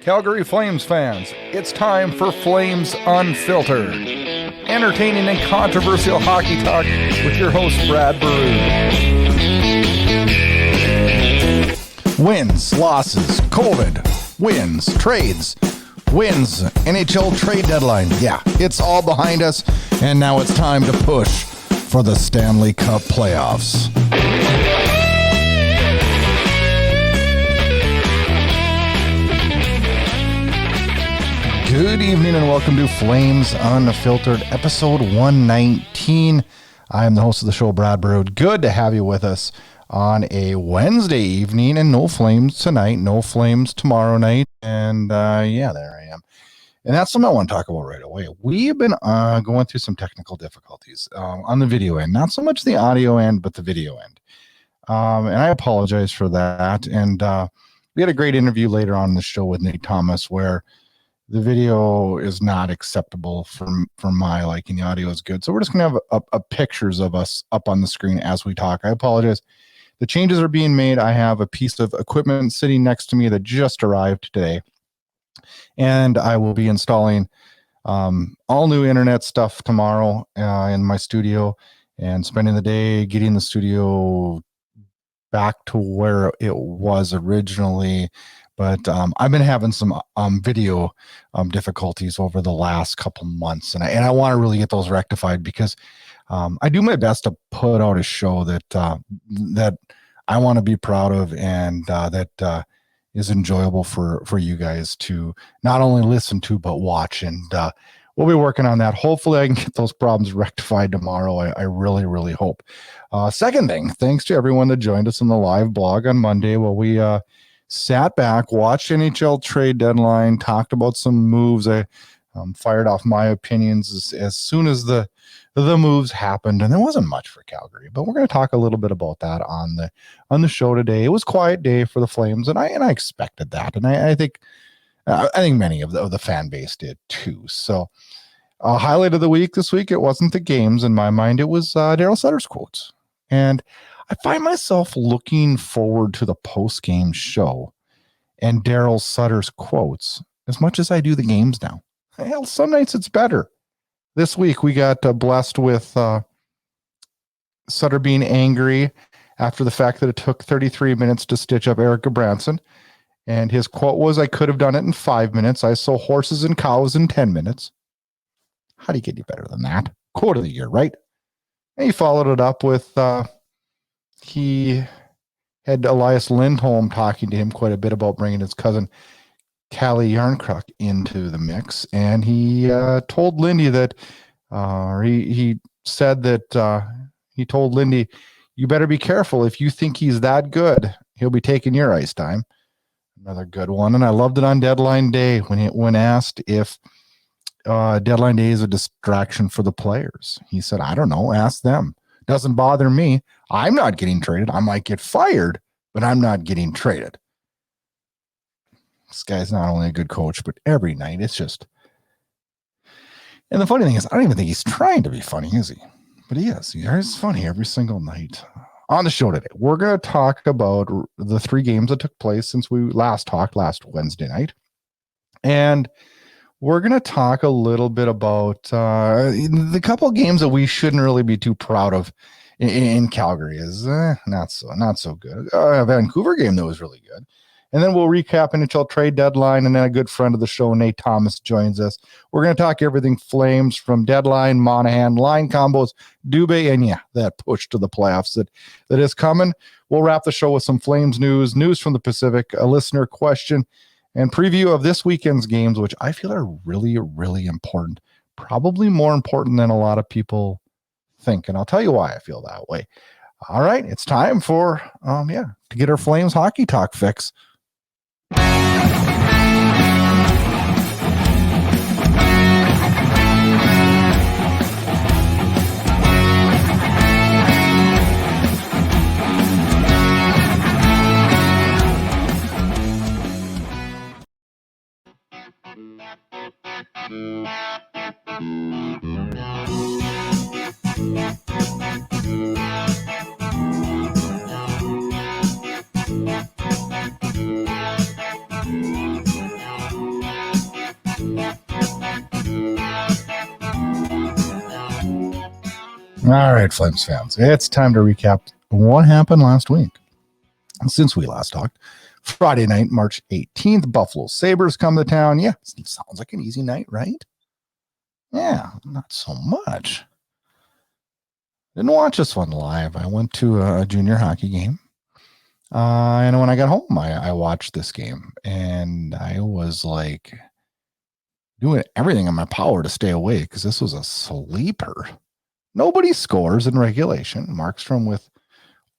Calgary Flames fans, it's time for Flames Unfiltered. Entertaining and controversial hockey talk with your host, Brad Burud. Wins, losses, COVID, wins, trades, wins, NHL trade deadline. Yeah, it's all behind us, and now it's time to push for the Stanley Cup playoffs. Good evening and welcome to Flames Unfiltered, episode 119. I am the host of the show, Brad Burud. Good to have you with us on a Wednesday evening, and no Flames tonight, no Flames tomorrow night, and there I am. And that's something I want to talk about right away. We've been going through some technical difficulties on the video end, not so much the audio end, but the video end. And I apologize for that. And we had a great interview later on in the show with Nate Thomas where the video is not acceptable for my liking. The audio is good. So we're just going to have a pictures of us up on the screen as we talk. I apologize. The changes are being made. I have a piece of equipment sitting next to me that just arrived today. And I will be installing all new internet stuff tomorrow in my studio and spending the day getting the studio back to where it was originally. But I've been having some video difficulties over the last couple months, and I want to really get those rectified because I do my best to put out a show that I want to be proud of and that is enjoyable for you guys to not only listen to but watch. And we'll be working on that. Hopefully, I can get those problems rectified tomorrow. I really, really hope. Second thing, thanks to everyone that joined us in the live blog on Monday. Well, we sat back, watched NHL trade deadline, talked about some moves. I fired off my opinions as soon as the moves happened, and there wasn't much for Calgary, but we're going to talk a little bit about that on the show today. It was a quiet day for the Flames, and I expected that, and I think many of the fan base did too. So, highlight of the week this week, it wasn't the games in my mind; it was Daryl Sutter's quotes, and I find myself looking forward to the post-game show and Daryl Sutter's quotes as much as I do the games now. Hell, some nights it's better. This week we got blessed with Sutter being angry after the fact that it took 33 minutes to stitch up Erik Gudbranson. And his quote was, "I could have done it in 5 minutes. I saw horses and cows in 10 minutes. How do you get any better than that? Quote of the year, right? And he followed it up with... he had Elias Lindholm talking to him quite a bit about bringing his cousin Callie Yarncrook into the mix, and he told Lindy that, he said that he told Lindy, "You better be careful. If you think he's that good, he'll be taking your ice time." Another good one, and I loved it on deadline day when asked if deadline day is a distraction for the players. He said, "I don't know. Ask them. Doesn't bother me. I'm not getting traded. I might get fired, but I'm not getting traded." This guy's not only a good coach, but every night it's just... And the funny thing is, I don't even think he's trying to be funny, is he? But he is. He's funny every single night. On the show today, we're going to talk about the 3 games that took place since we last talked last Wednesday night. And we're going to talk a little bit about the couple of games that we shouldn't really be too proud of in Calgary. Is not so good. Vancouver game that was really good. And then we'll recap NHL trade deadline, and then a good friend of the show, Nate Thomas, joins us. We're going to talk everything Flames from deadline, Monahan, line combos, Dubé, and that push to the playoffs that is coming. We'll wrap the show with some Flames news from the Pacific, a listener question, and preview of this weekend's games, which I feel are really, really important. Probably more important than a lot of people think. And I'll tell you why I feel that way. All right, it's time for, to get our Flames hockey talk fix. All right, Flames fans, it's time to recap what happened last week. Since we last talked, Friday night, March 18th, Buffalo Sabres come to town. Yeah, sounds like an easy night, right? Yeah, not so much. Didn't watch this one live. I went to a junior hockey game. And when I got home, I watched this game, and I was like doing everything in my power to stay awake because this was a sleeper. Nobody scores in regulation. Markstrom with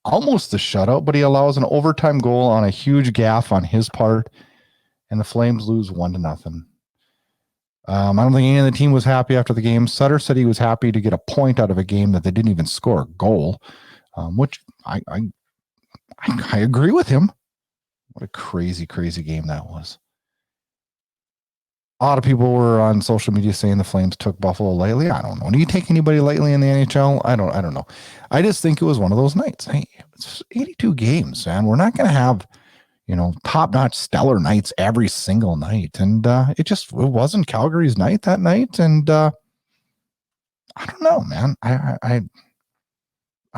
almost the shutout, but he allows an overtime goal on a huge gaffe on his part, and the Flames lose 1-0. I don't think any of the team was happy after the game. Sutter said he was happy to get a point out of a game that they didn't even score a goal, which I agree with him. What a crazy, crazy game that was. A lot of people were on social media saying the Flames took Buffalo lightly. I don't know. Do you take anybody lightly in the NHL? I don't know. I just think it was one of those nights. Hey, it's 82 games, man. We're not going to have, top-notch stellar nights every single night. And it wasn't Calgary's night that night. And I don't know, man. I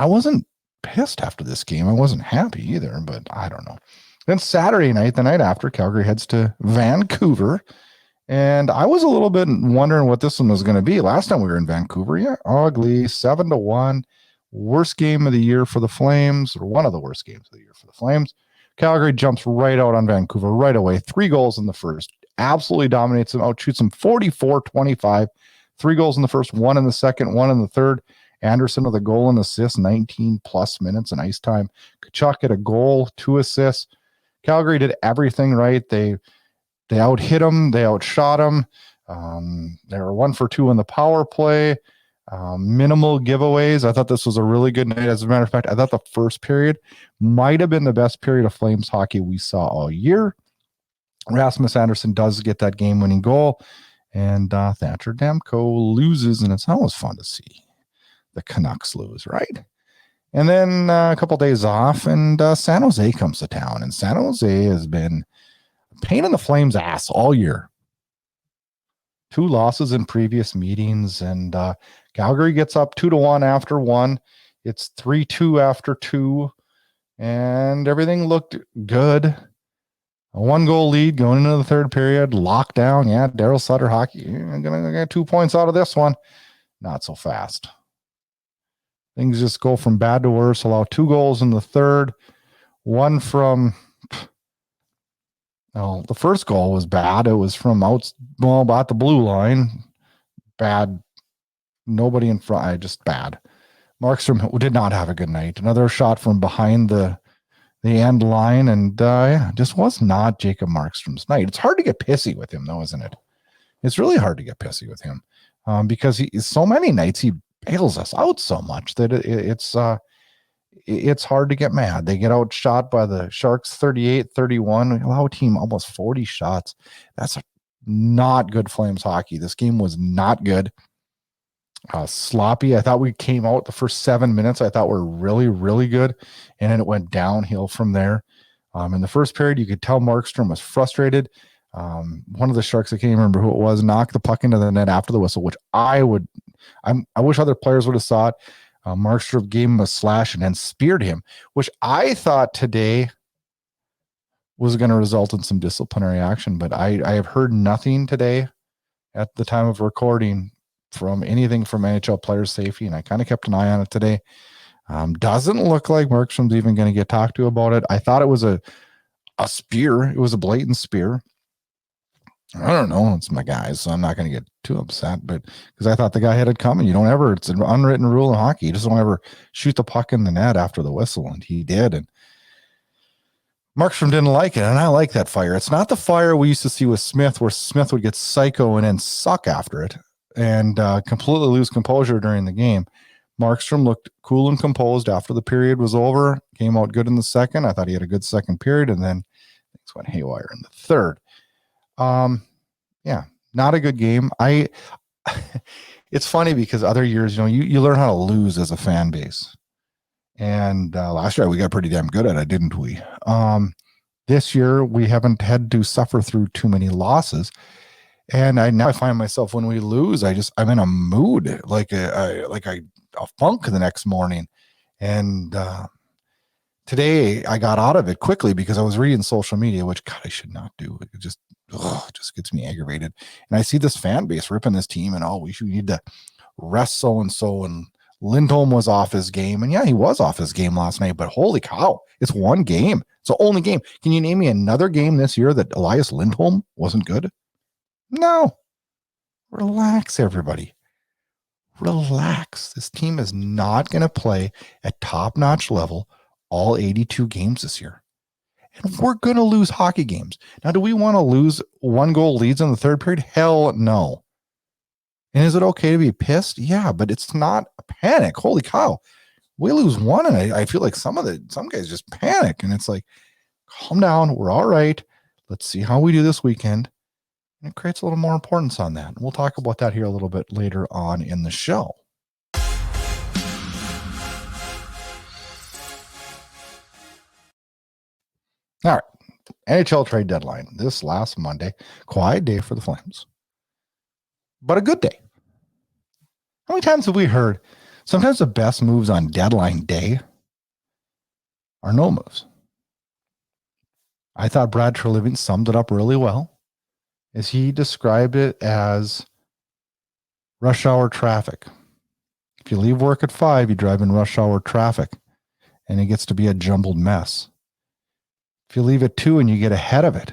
wasn't pissed after this game. I wasn't happy either, but I don't know. Then Saturday night, the night after, Calgary heads to Vancouver. And I was a little bit wondering what this one was going to be. Last time we were in Vancouver, yeah, ugly, 7-1. Worst game of the year for the Flames, or one of the worst games of the year for the Flames. Calgary jumps right out on Vancouver right away. 3 goals in the first. Absolutely dominates them, outshoots them 44-25. 3 goals in the first, 1 in the second, 1 in the third. Anderson with a goal and assist, 19-plus minutes in ice time. Tkachuk had a goal, 2 assists. Calgary did everything right. They out-hit him. They outshot him. They were 1 for 2 in the power play. Minimal giveaways. I thought this was a really good night. As a matter of fact, I thought the first period might have been the best period of Flames hockey we saw all year. Rasmus Anderson does get that game-winning goal, and Thatcher Demko loses, and it's always fun to see the Canucks lose, right? And then a couple days off, and San Jose comes to town, and San Jose has been pain in the Flames' ass all year. 2 losses in previous meetings, and Calgary gets up 2-1 after 1. It's 3-2 after 2, and everything looked good. A 1-goal lead going into the third period. Lockdown. Yeah, Daryl Sutter hockey. I'm going to get 2 points out of this one. Not so fast. Things just go from bad to worse. Allow 2 goals in the third. One from... No, the first goal was bad. It was from about the blue line. Bad. Nobody in front. Just bad. Markstrom did not have a good night. Another shot from behind the end line, and just was not Jacob Markstrom's night. It's hard to get pissy with him, though, isn't it? It's really hard to get pissy with him because so many nights he bails us out so much that it's hard to get mad. They get outshot by the Sharks 38-31. We allow a team almost 40 shots. That's not good Flames hockey. This game was not good. Sloppy. I thought we came out the first 7 minutes. I thought were really, really good. And then it went downhill from there. In the first period, you could tell Markstrom was frustrated. One of the Sharks, I can't remember who it was, knocked the puck into the net after the whistle, which I wish other players would have saw it. Markstrom gave him a slash and then speared him, which I thought today was going to result in some disciplinary action. But I have heard nothing today at the time of recording from anything from NHL player safety, and I kind of kept an eye on it today. Doesn't look like Markstrom's even going to get talked to about it. I thought it was a spear. It was a blatant spear. I don't know. It's my guys, so I'm not going to get too upset, but because I thought the guy had it coming. It's an unwritten rule in hockey. You just don't ever shoot the puck in the net after the whistle, and he did. And Markstrom didn't like it, and I like that fire. It's not the fire we used to see with Smith, where Smith would get psycho and then suck after it and completely lose composure during the game. Markstrom looked cool and composed after the period was over, came out good in the second. I thought he had a good second period, and then things went haywire in the third. Yeah, not a good game. It's funny because other years, you learn how to lose as a fan base. And last year we got pretty damn good at it, didn't we? This year we haven't had to suffer through too many losses. And now I find myself when we lose, I'm in a mood like I a funk the next morning. And today I got out of it quickly because I was reading social media, which God, I should not do. It just gets me aggravated. And I see this fan base ripping this team and we need to rest so-and-so, and Lindholm was off his game. And yeah, he was off his game last night, but holy cow, it's one game. It's the only game. Can you name me another game this year that Elias Lindholm wasn't good? No. Relax, everybody. Relax. This team is not going to play at top-notch level all 82 games this year. And we're going to lose hockey games. Now, do we want to lose 1-goal leads in the third period? Hell no. And is it okay to be pissed? Yeah, but it's not a panic. Holy cow. We lose one, and I feel like some guys just panic. And it's like, calm down. We're all right. Let's see how we do this weekend. And it creates a little more importance on that. And we'll talk about that here a little bit later on in the show. All right. NHL trade deadline this last Monday. Quiet day for the Flames, but a good day. How many times have we heard sometimes the best moves on deadline day are no moves? I thought Brad Treliving summed it up really well as he described it as rush hour traffic. If you leave work at 5, you drive in rush hour traffic, and it gets to be a jumbled mess. If you leave at 2 and you get ahead of it,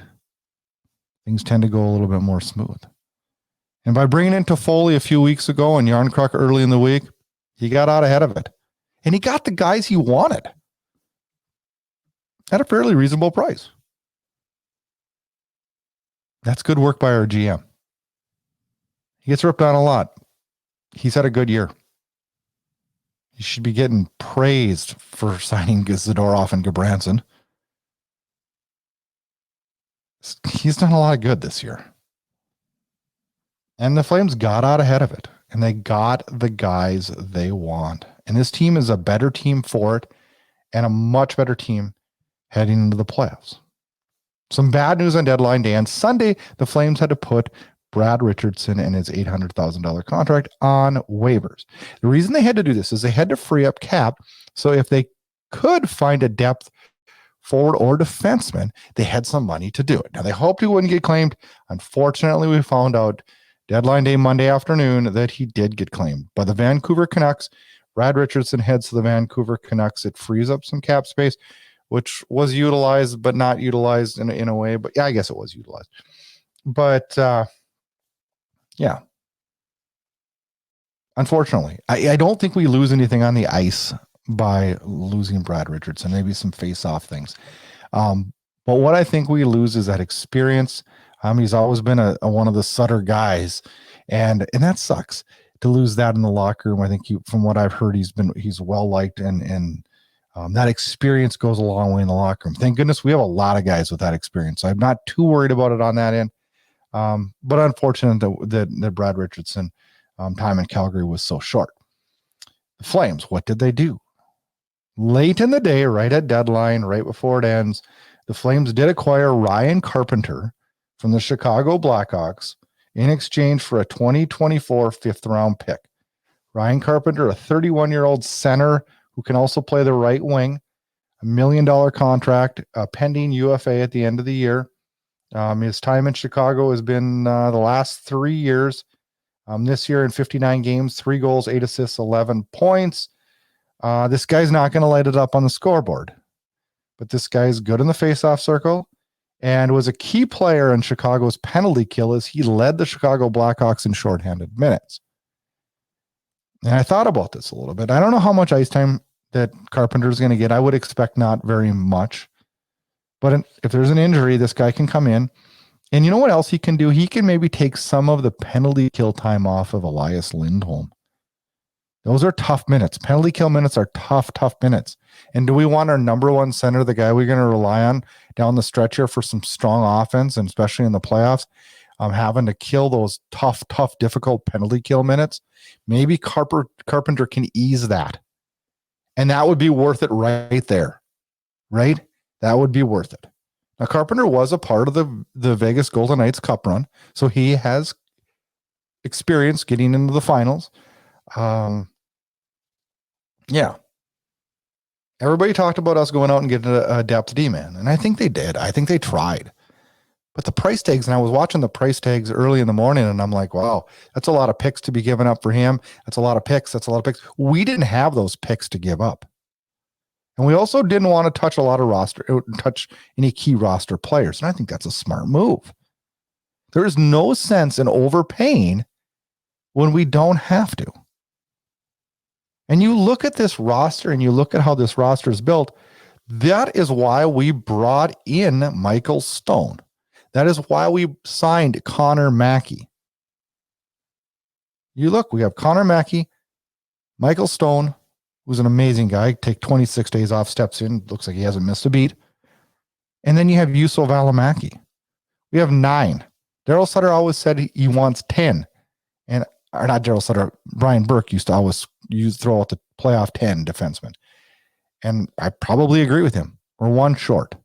things tend to go a little bit more smooth. And by bringing in Toffoli a few weeks ago and Yarncroc early in the week, he got out ahead of it. And he got the guys he wanted at a fairly reasonable price. That's good work by our GM. He gets ripped on a lot. He's had a good year. He should be getting praised for signing Zadorov and Gabranson. He's done a lot of good this year. And the Flames got out ahead of it, and they got the guys they want. And this team is a better team for it, and a much better team heading into the playoffs. Some bad news on deadline day. On Sunday, the Flames had to put Brad Richardson and his $800,000 contract on waivers. The reason they had to do this is they had to free up cap. So if they could find a depth forward or defenseman, they had some money to do it. Now, they hoped he wouldn't get claimed. Unfortunately, we found out deadline day Monday afternoon that he did get claimed by the Vancouver Canucks. Brad Richardson heads to the Vancouver Canucks. It frees up some cap space, which was utilized but not utilized in a way. But yeah, I guess it was utilized. But yeah, unfortunately, I don't think we lose anything on the ice by losing Brad Richardson. Maybe some face-off things. But what I think we lose is that experience. He's always been a one of the Sutter guys, and that sucks to lose that in the locker room. I think from what I've heard, he's well liked, and that experience goes a long way in the locker room. Thank goodness we have a lot of guys with that experience. So I'm not too worried about it on that end. But unfortunate that Brad Richardson time in Calgary was so short. The Flames, what did they do? Late in the day, right at deadline, right before it ends, the Flames did acquire Ryan Carpenter from the Chicago Blackhawks in exchange for a 2024 fifth-round pick. Ryan Carpenter, a 31-year-old center who can also play the right wing, $1 million contract, pending UFA at the end of the year. His time in Chicago has been the last 3 years. This year in 59 games, 3 goals, 8 assists, 11 points. This guy's not going to light it up on the scoreboard, but this guy is good in the faceoff circle and was a key player in Chicago's penalty kill as he led the Chicago Blackhawks in shorthanded minutes. And I thought about this a little bit. I don't know how much ice time that Carpenter is going to get. I would expect not very much. But if there's an injury, this guy can come in. And you know what else he can do? He can maybe take some of the penalty kill time off of Elias Lindholm. Those are tough minutes. Penalty kill minutes are tough minutes. And do we want our number one center, the guy we're going to rely on down the stretch here for some strong offense, and especially in the playoffs, having to kill those tough, difficult penalty kill minutes? Maybe Carpenter can ease that. And that would be worth it right there. Right? That would be worth it. Now, Carpenter was a part of the Vegas Golden Knights Cup run, so he has experience getting into the finals. Yeah. Everybody talked about us going out and getting a depth D man, and I think they did. I think they tried. But the price tags, and I was watching the price tags early in the morning, and I'm like, wow, that's a lot of picks to be given up for him. That's a lot of picks. That's a lot of picks. We didn't have those picks to give up. And we also didn't want to touch any key roster players. And I think that's a smart move. There is no sense in overpaying when we don't have to. And you look at this roster and you look at how this roster is built. That is why we brought in Michael Stone. That is why we signed Connor Mackey. You look, we have Connor Mackey, Michael Stone, who's an amazing guy. Take 26 days off, steps in, looks like he hasn't missed a beat. And then you have Juuso Välimäki. We have 9. Daryl Sutter always said he wants 10. Or not Daryl Sutter, Brian Burke used to always throw out the playoff 10 defenseman. And I probably agree with him. We're 1 short.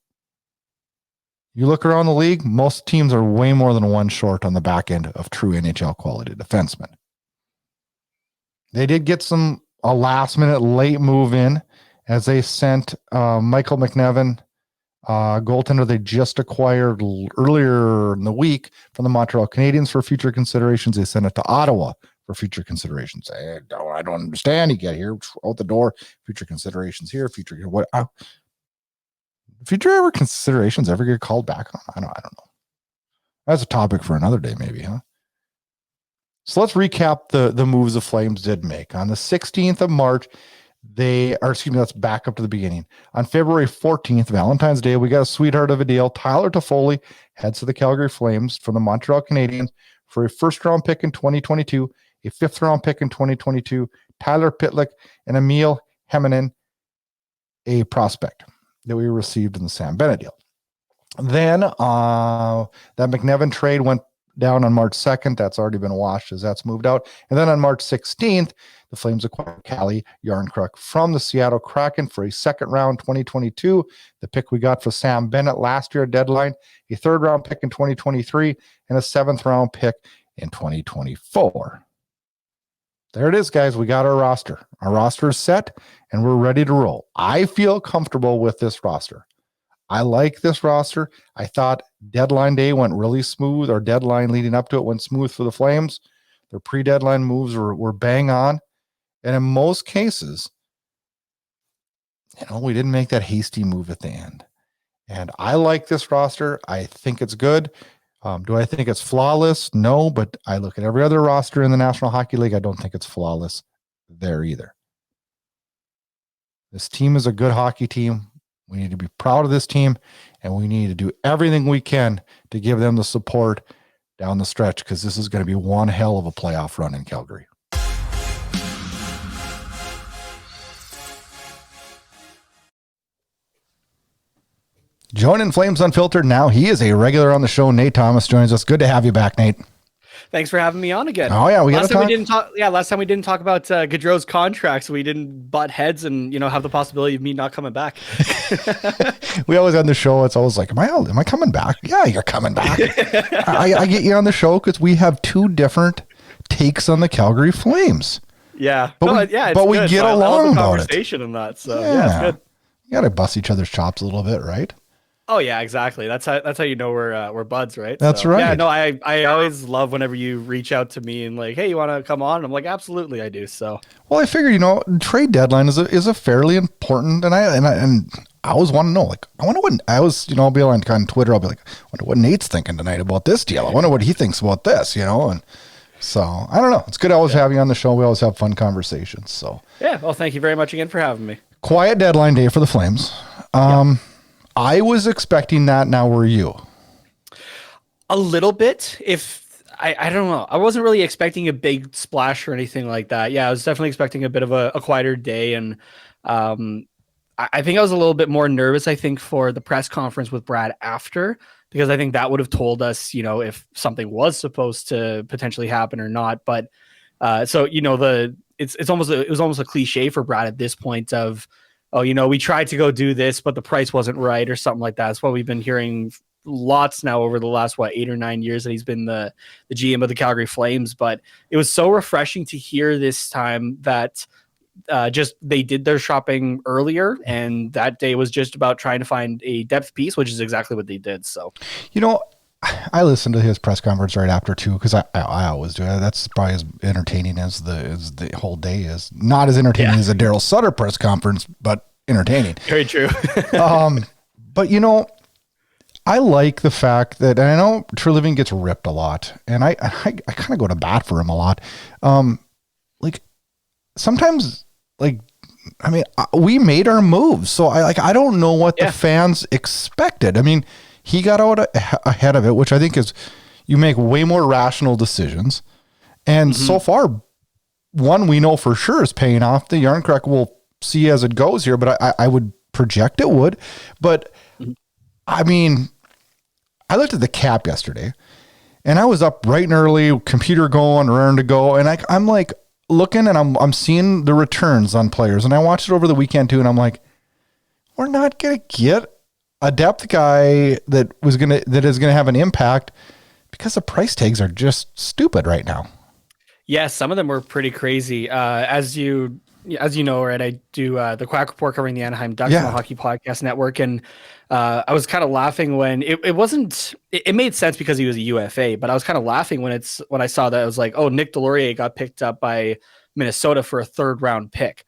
You look around the league, most teams are way more than 1 short on the back end of true NHL quality defensemen. They did get a last minute late move in as they sent Michael McNevin, goaltender they just acquired earlier in the week from the Montreal Canadiens for future considerations. They sent it to Ottawa for future considerations. I don't understand. You get here out the door, future considerations here, future considerations ever get called back on? I don't know. That's a topic for another day, maybe, huh? So let's recap the moves the Flames did make. On the 16th of March, let's back up to the beginning. On February 14th, Valentine's Day, we got a sweetheart of a deal. Tyler Toffoli heads to the Calgary Flames from the Montreal Canadiens for a first-round pick in 2022, a fifth-round pick in 2022, Tyler Pitlick, and Emil Hemminen, a prospect that we received in the Sam Bennett deal. Then that McNevin trade went down on March 2nd. That's already been washed as that's moved out. And then on March 16th, the Flames acquired Calle Jarnkrok from the Seattle Kraken for a second round 2022, the pick we got for Sam Bennett last year at deadline, a third round pick in 2023, and a seventh round pick in 2024. There it is, guys. We got our roster. Our roster is set, and we're ready to roll. I feel comfortable with this roster. I like this roster. I thought deadline day went really smooth, or deadline leading up to it went smooth for the Flames. Their pre-deadline moves were bang on. And in most cases, we didn't make that hasty move at the end. And I like this roster. I think it's good. Do I think it's flawless? No, but I look at every other roster in the National Hockey League. I don't think it's flawless there either. This team is a good hockey team. We need to be proud of this team, and we need to do everything we can to give them the support down the stretch, because this is going to be one hell of a playoff run in Calgary. Joining Flames Unfiltered now, he is a regular on the show. Nate Thomas joins us. Good to have you back, Nate. Thanks for having me on again. Oh yeah, last time we didn't talk about Gaudreau's contract, so we didn't butt heads and have the possibility of me not coming back. We always end the show. It's always like, am I coming back? Yeah, you're coming back. I get you on the show because we have 2 different takes on the Calgary Flames. Yeah, but we get along about it. Conversation and that, so yeah, it's good. You got to bust each other's chops a little bit, right? Oh yeah, exactly. That's how we're buds, right? That's right. Yeah, no, I always love whenever you reach out to me and like, hey, you want to come on? And I'm like, absolutely, I do. So, well, I figure trade deadline is a fairly important, and I always want to know, like, I wonder what I'll be on kind of Twitter. I'll be like, I wonder what Nate's thinking tonight about this deal. I wonder what he thinks about this, and so I don't know. It's good to always have you on the show. We always have fun conversations. So yeah, well, thank you very much again for having me. Quiet deadline day for the Flames. I was expecting that. Now, were you? A little bit. I don't know. I wasn't really expecting a big splash or anything like that. Yeah, I was definitely expecting a bit of a quieter day. And I think I was a little bit more nervous, I think, for the press conference with Brad after, because I think that would have told us, if something was supposed to potentially happen or not. But it was almost a cliche for Brad at this point of, we tried to go do this, but the price wasn't right or something like that. That's what we've been hearing lots now over the last, 8 or 9 years that he's been the GM of the Calgary Flames. But it was so refreshing to hear this time that just they did their shopping earlier, and that day was just about trying to find a depth piece, which is exactly what they did. So, I listened to his press conference right after too, because I always do. That's probably as entertaining as the whole day is. Not as entertaining as a Daryl Sutter press conference, but entertaining. Very true. But I like the fact that, and I know Treliving gets ripped a lot, and I kind of go to bat for him a lot. Like sometimes, we made our moves, so I don't know what the fans expected. I mean, he got out ahead of it, which I think is, you make way more rational decisions, and so far, one we know for sure is paying off. The yarn crack, we'll see as it goes here, but I would project it would. But I mean, I looked at the cap yesterday, and I was up bright and early, computer going, raring to go, and I'm like looking, and I'm seeing the returns on players, and I watched it over the weekend too, and I'm like, we're not gonna get a depth guy that is gonna have an impact, because the price tags are just stupid right now. Yeah, some of them were pretty crazy. As you know, right, I do the Quack Report covering the Anaheim Ducks on the Hockey Podcast Network, and I was kind of laughing when it made sense because he was a UFA, but I was kind of laughing when I saw that. I was like, oh, Nick Delorier got picked up by Minnesota for a 3rd round pick.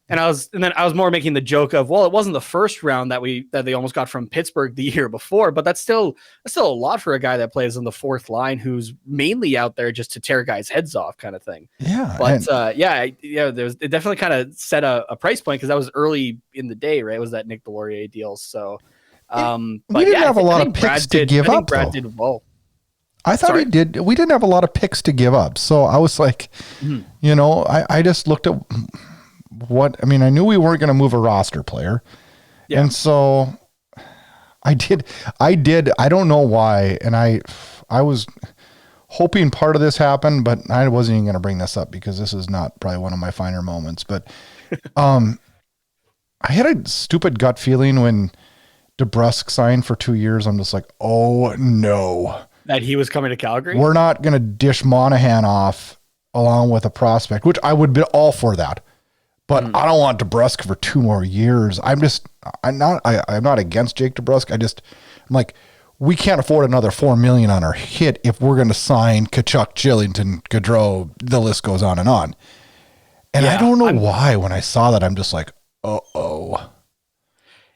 And then I was more making the joke of, well, it wasn't the 1st round that they almost got from Pittsburgh the year before, but that's still a lot for a guy that plays on the 4th line, who's mainly out there just to tear guys' heads off, kind of thing. Yeah, but it definitely kind of set a price point, because that was early in the day, right? It was that Nick Delorier deal. So, we didn't have a lot of picks to give up. I think Brad did well. I thought he did. We didn't have a lot of picks to give up, so I was like, I just looked at. I knew we weren't going to move a roster player. Yeah. And so I did. I don't know why. And I was hoping part of this happened, but I wasn't even going to bring this up because this is not probably one of my finer moments. But I had a stupid gut feeling when DeBrusk signed for 2 years. I'm just like, oh no. That he was coming to Calgary? We're not going to dish Monahan off along with a prospect, which I would be all for that. But I don't want DeBrusk for 2 more years. I'm not against Jake DeBrusk. I'm like, we can't afford another $4 million on our hit if we're going to sign Tkachuk, Chillington, Gaudreau. The list goes on and on. And I don't know why when I saw that, I'm just like, uh-oh.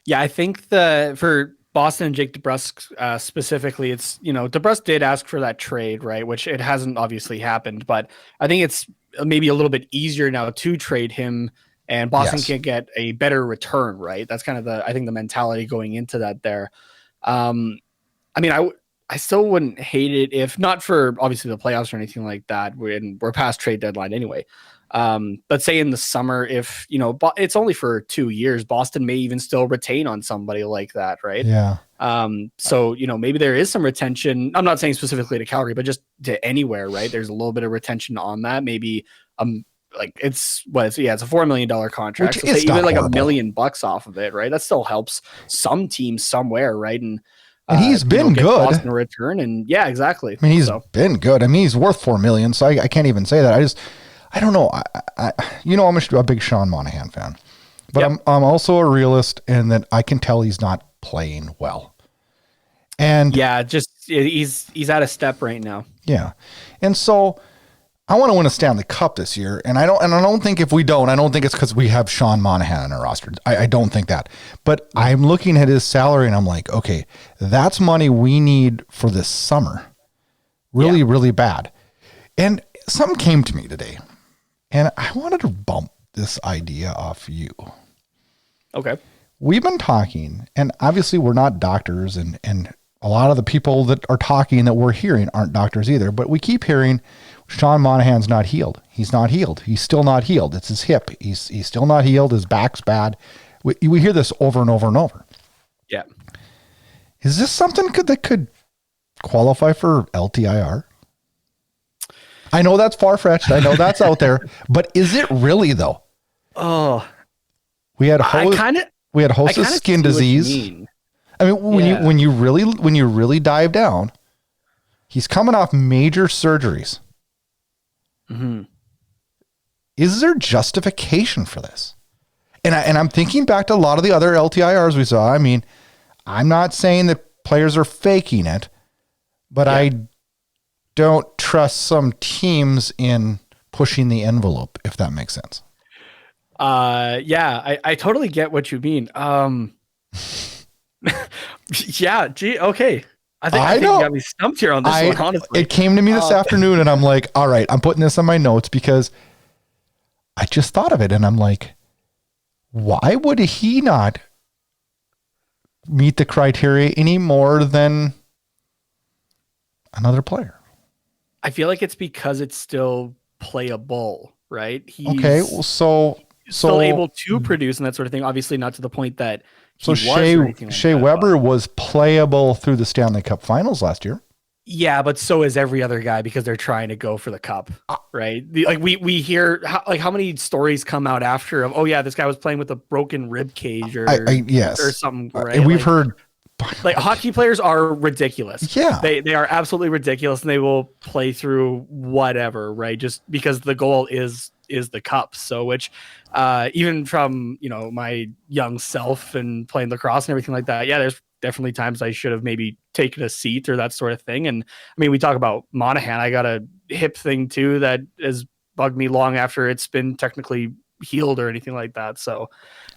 Yeah, I think for Boston and Jake DeBrusk specifically, it's, DeBrusk did ask for that trade, right? Which it hasn't obviously happened, but I think it's maybe a little bit easier now to trade him, and Boston can get a better return, right? That's kind of I think the mentality going into that there. I still wouldn't hate it if not for obviously the playoffs or anything like that. We're past trade deadline anyway. But say in the summer, if it's only for 2 years, Boston may even still retain on somebody like that, right? Yeah. So maybe there is some retention. I'm not saying specifically to Calgary, but just to anywhere, right? There's a little bit of retention on that. Maybe it's a $4 million contract. Which so say even like horrible. $1 million off of it, right? That still helps some team somewhere, right? And he's been good. Boston return, and yeah, exactly. I mean, he's been good. I mean, he's worth $4 million, so I can't even say that. I don't know. I'm a big Sean Monahan fan, but I'm also a realist in that I can tell he's not playing well. And he's out of step right now. Yeah. And so I want to win a Stanley Cup this year. And I don't think if we don't, I don't think it's because we have Sean Monahan in our roster. I don't think that. But I'm looking at his salary and I'm like, okay, that's money we need for this summer. Really, really bad. And something came to me today. And I wanted to bump this idea off you. Okay. We've been talking, and obviously we're not doctors, and a lot of the people that are talking that we're hearing aren't doctors either, but we keep hearing Sean Monahan's not healed. He's not healed. He's still not healed. It's his hip. He's still not healed. His back's bad. We hear this over and over and over. Yeah. Is this something that could qualify for LTIR? I know that's far-fetched. I know that's out there, but is it really though? Oh, we had a host of skin disease. I mean, when you really dive down, he's coming off major surgeries. Mm-hmm. Is there justification for this? And I'm thinking back to a lot of the other LTIRs we saw. I mean, I'm not saying that players are faking it, but I don't trust some teams in pushing the envelope, if that makes sense. I totally get what you mean. Yeah, gee, okay. I think you got me stumped here on this one, honestly. It came to me this afternoon, and I'm like, all right, I'm putting this on my notes because I just thought of it, and I'm like, why would he not meet the criteria any more than another player? I feel like it's because it's still playable, right? He's so still able to produce and that sort of thing. Obviously, not to the point that Shea Weber was playable through the Stanley Cup Finals last year. Yeah, but so is every other guy because they're trying to go for the cup, right? We hear how many stories come out after of, oh yeah, this guy was playing with a broken rib cage or something, right? We've heard like hockey players are ridiculous. Yeah, they are absolutely ridiculous, and they will play through whatever, right? Just because the goal is the cup. So which even from my young self and playing lacrosse and everything like that, yeah, there's definitely times I should have maybe taken a seat or that sort of thing. And I mean, we talk about Monahan. I got a hip thing too that has bugged me long after it's been technically healed or anything like that. So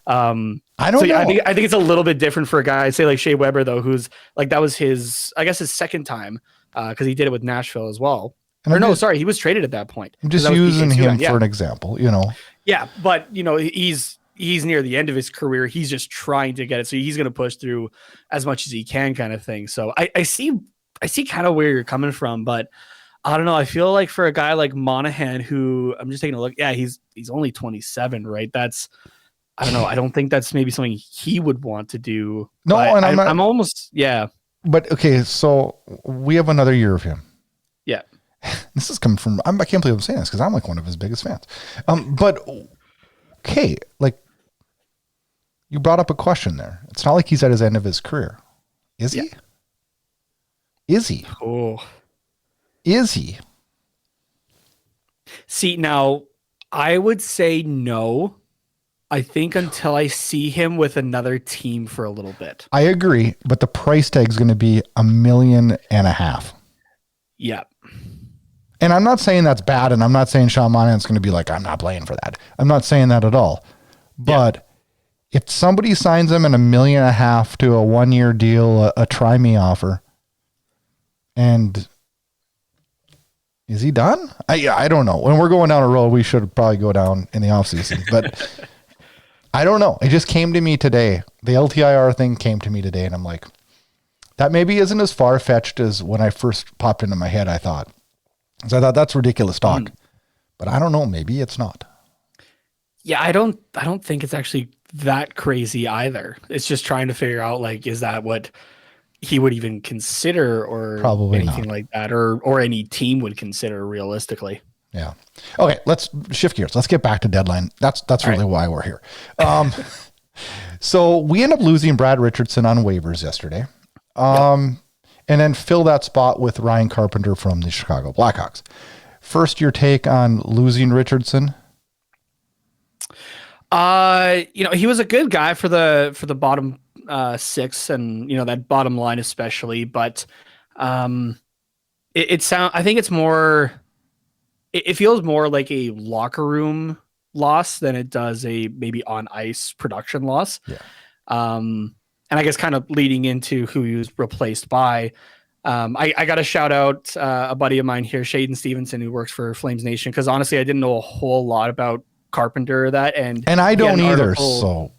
I don't know. I think it's a little bit different for a guy, say like Shea Weber though, who's like, that was his second time because he did it with Nashville as well. He was traded at that point. I'm just using him for an example, Yeah, but he's near the end of his career. He's just trying to get it, so he's going to push through as much as he can, kind of thing. So I see kind of where you're coming from, but I don't know. I feel like for a guy like Monahan, who I'm just taking a look, yeah, he's only 27, right? That's, I don't know. I don't think that's maybe something he would want to do. No, and I'm almost, yeah. But okay, so we have another year of him. Yeah. This is coming from, I can't believe I'm saying this because I'm like one of his biggest fans. But okay, like you brought up a question there. It's not like he's at his end of his career. Is he? Is he? Oh. Is he? See, now I would say no. I think until I see him with another team for a little bit. I agree, but the price tag is going to be $1.5 million. Yeah. And I'm not saying that's bad, and I'm not saying Sean Monahan's going to be like, I'm not playing for that. I'm not saying that at all. But if somebody signs him in $1.5 million to a 1-year deal, a try me offer, and is he done? I don't know. When we're going down a road, we should probably go down in the offseason. But I don't know. It just came to me today. The LTIR thing came to me today, and I'm like, that maybe isn't as far-fetched as when I first popped into my head, I thought. So I thought that's ridiculous talk, but I don't know. Maybe it's not. Yeah, I don't think it's actually that crazy either. It's just trying to figure out, like, is that what he would even consider, or probably anything not. like that, or any team would consider realistically. Yeah. Okay, let's shift gears. Let's get back to deadline. That's really why we're here. So we end up losing Brad Richardson on waivers yesterday. And then fill that spot with Ryan Carpenter from the Chicago Blackhawks. First, your take on losing Richardson? He was a good guy for the bottom six and that bottom line especially, but I think it's more. It feels more like a locker room loss than it does a maybe on ice production loss. Yeah. And I guess kind of leading into who he was replaced by, I got to shout out a buddy of mine here, Shaden Stevenson, who works for Flames Nation, because honestly, I didn't know a whole lot about Carpenter or that. And I don't either. So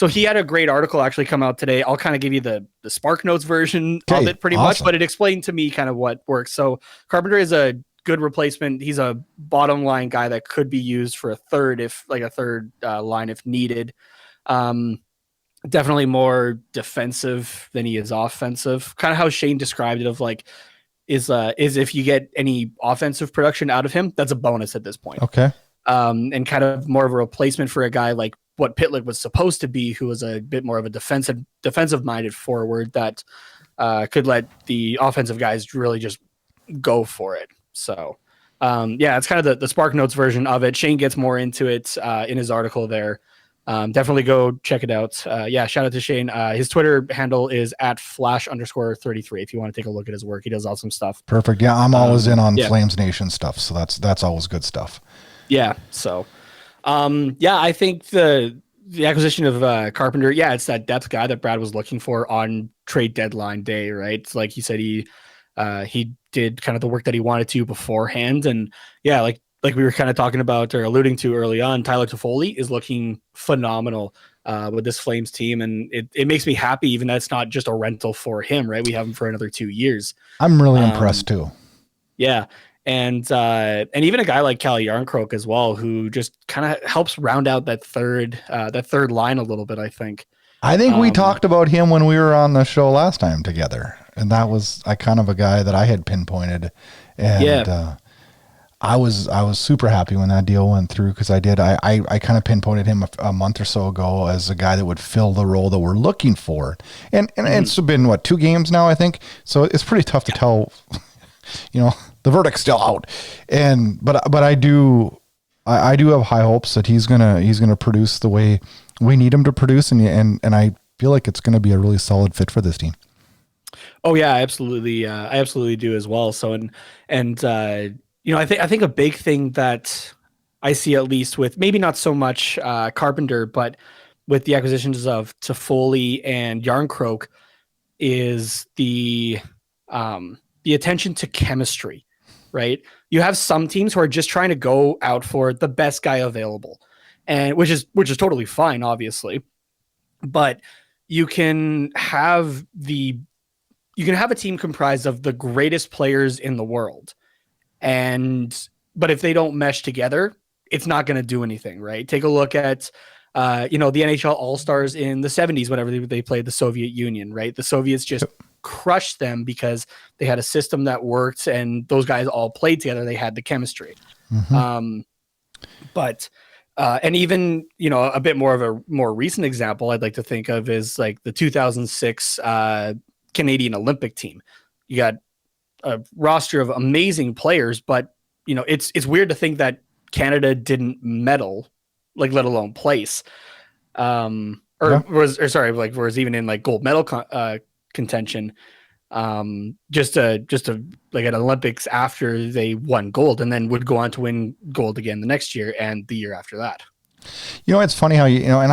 he had a great article actually come out today. I'll kind of give you the Spark Notes version of it pretty much, but it explained to me kind of what works. So Carpenter is a good replacement. He's a bottom line guy that could be used for a third line if needed. Definitely more defensive than he is offensive. Kind of how Shane described it, of like is if you get any offensive production out of him, that's a bonus at this point. Okay. And kind of more of a replacement for a guy like what Pitlick was supposed to be, who was a bit more of a defensive minded forward that could let the offensive guys really just go for it. So Yeah, it's kind of the Spark Notes version of it. Shane gets more into it in his article there. Definitely go check it out. Yeah, shout out to Shane. His Twitter handle is at @flash_33. If you want to take a look at his work, he does awesome stuff. Perfect. Yeah, I'm always in on Flames Nation stuff, so that's always good stuff. Yeah. So, I think the acquisition of Carpenter, it's that depth guy that Brad was looking for on trade deadline day, right? It's like he said, he did kind of the work that he wanted to beforehand, and like we were kind of talking about or alluding to early on, Tyler Toffoli is looking phenomenal with this Flames team, and it makes me happy, even that it's not just a rental for him, right? We have him for another 2 years. I'm really impressed too. Yeah. And even a guy like Calle Jarnkrok as well, who just kind of helps round out that third line a little bit, I think. I think we talked about him when we were on the show last time together, and that was kind of a guy that I had pinpointed, and I was super happy when that deal went through, because I kind of pinpointed him a month or so ago as a guy that would fill the role that we're looking for, and it's been 2 games now, I think, so it's pretty tough to tell. The verdict's still out, but I do have high hopes that he's gonna produce the way we need him to produce, and I feel like it's gonna be a really solid fit for this team. Oh yeah, absolutely. I absolutely do as well. So I think a big thing that I see, at least with maybe not so much Carpenter, but with the acquisitions of Toffoli and Jarnkrok, is the attention to chemistry, right? You have some teams who are just trying to go out for the best guy available, and which is totally fine, obviously. But you can have a team comprised of the greatest players in the world, but if they don't mesh together, it's not going to do anything, right? Take a look at the NHL All-Stars in the 70s, whenever they played the Soviet Union, right? The Soviets just crushed them because they had a system that worked, and those guys all played together. They had the chemistry. Mm-hmm. And even, a bit more of a more recent example I'd like to think of is like the 2006 Canadian Olympic team. You got a roster of amazing players, but it's weird to think that Canada didn't medal, like, let alone place, was even in like gold medal contention, just to like at Olympics after they won gold, and then would go on to win gold again the next year and the year after that. It's funny how and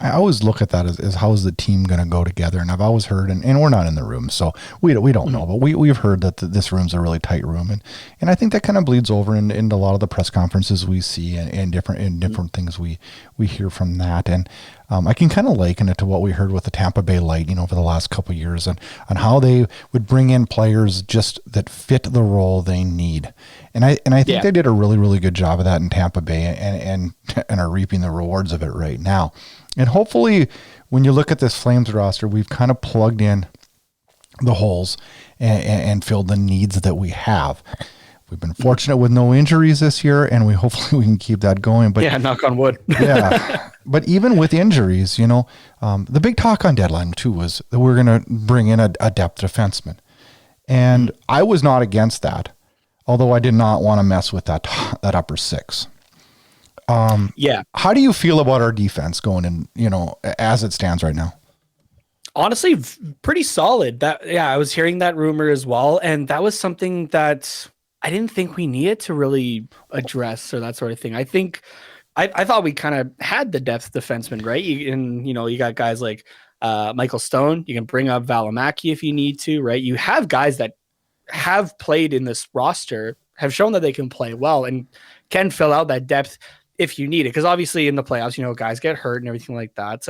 I always look at that as how is the team going to go together, and I've always heard, and we're not in the room, so we don't know, but we've heard that this room's a really tight room, and I think that kind of bleeds over into a lot of the press conferences we see and different things we hear from that, and I can kind of liken it to what we heard with the Tampa Bay Lightning over the last couple of years, and on how they would bring in players just that fit the role they need, and I think they did a really, really good job of that in Tampa Bay, and are reaping the rewards of it right now. And hopefully, when you look at this Flames roster, we've kind of plugged in the holes and filled the needs that we have. We've been fortunate with no injuries this year, and hopefully we can keep that going. But knock on wood. But even with injuries, the big talk on deadline too was that we're going to bring in a depth defenseman, and I was not against that, although I did not want to mess with that upper six. How do you feel about our defense going in, as it stands right now? Honestly, pretty solid. I was hearing that rumor as well, and that was something that I didn't think we needed to really address or that sort of thing. I think I thought we kind of had the depth defenseman, right? You got guys like Michael Stone. You can bring up Valimaki if you need to, right? You have guys that have played in this roster, have shown that they can play well, and can fill out that depth if you need it, because obviously in the playoffs, guys get hurt and everything like that.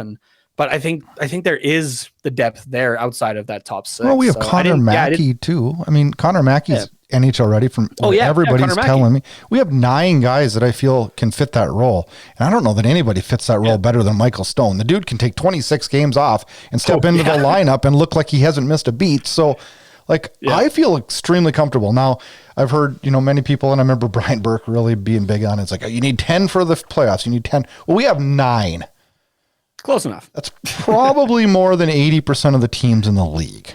But I think there is the depth there outside of that top six. Well, we have Connor Mackey too. I mean, Connor Mackey's NHL ready from everybody's telling me. We have 9 guys that I feel can fit that role. And I don't know that anybody fits that role better than Michael Stone. The dude can take 26 games off and step into the lineup and look like he hasn't missed a beat. So I feel extremely comfortable. Now, I've heard, many people, and I remember Brian Burke really being big on it. It's like, you need 10 for the playoffs. You need 10. Well, we have 9. Close enough. That's probably more than 80% of the teams in the league.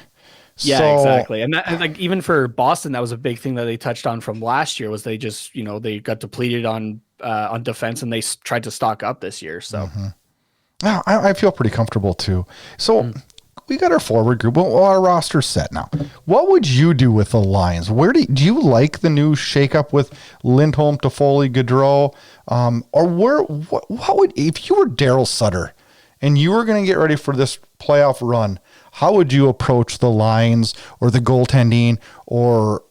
Yeah, So exactly. And that, and like even for Boston, that was a big thing that they touched on from last year was they just, they got depleted on defense and they tried to stock up this year. So yeah, I feel pretty comfortable too. So mm. we got our forward group. Well, our roster's set now. What would you do with the Lions? Where do you like the new shakeup with Lindholm, Toffoli, Gaudreau? Or what would, if you were Daryl Sutter and you were going to get ready for this playoff run, how would you approach the lines or the goaltending or,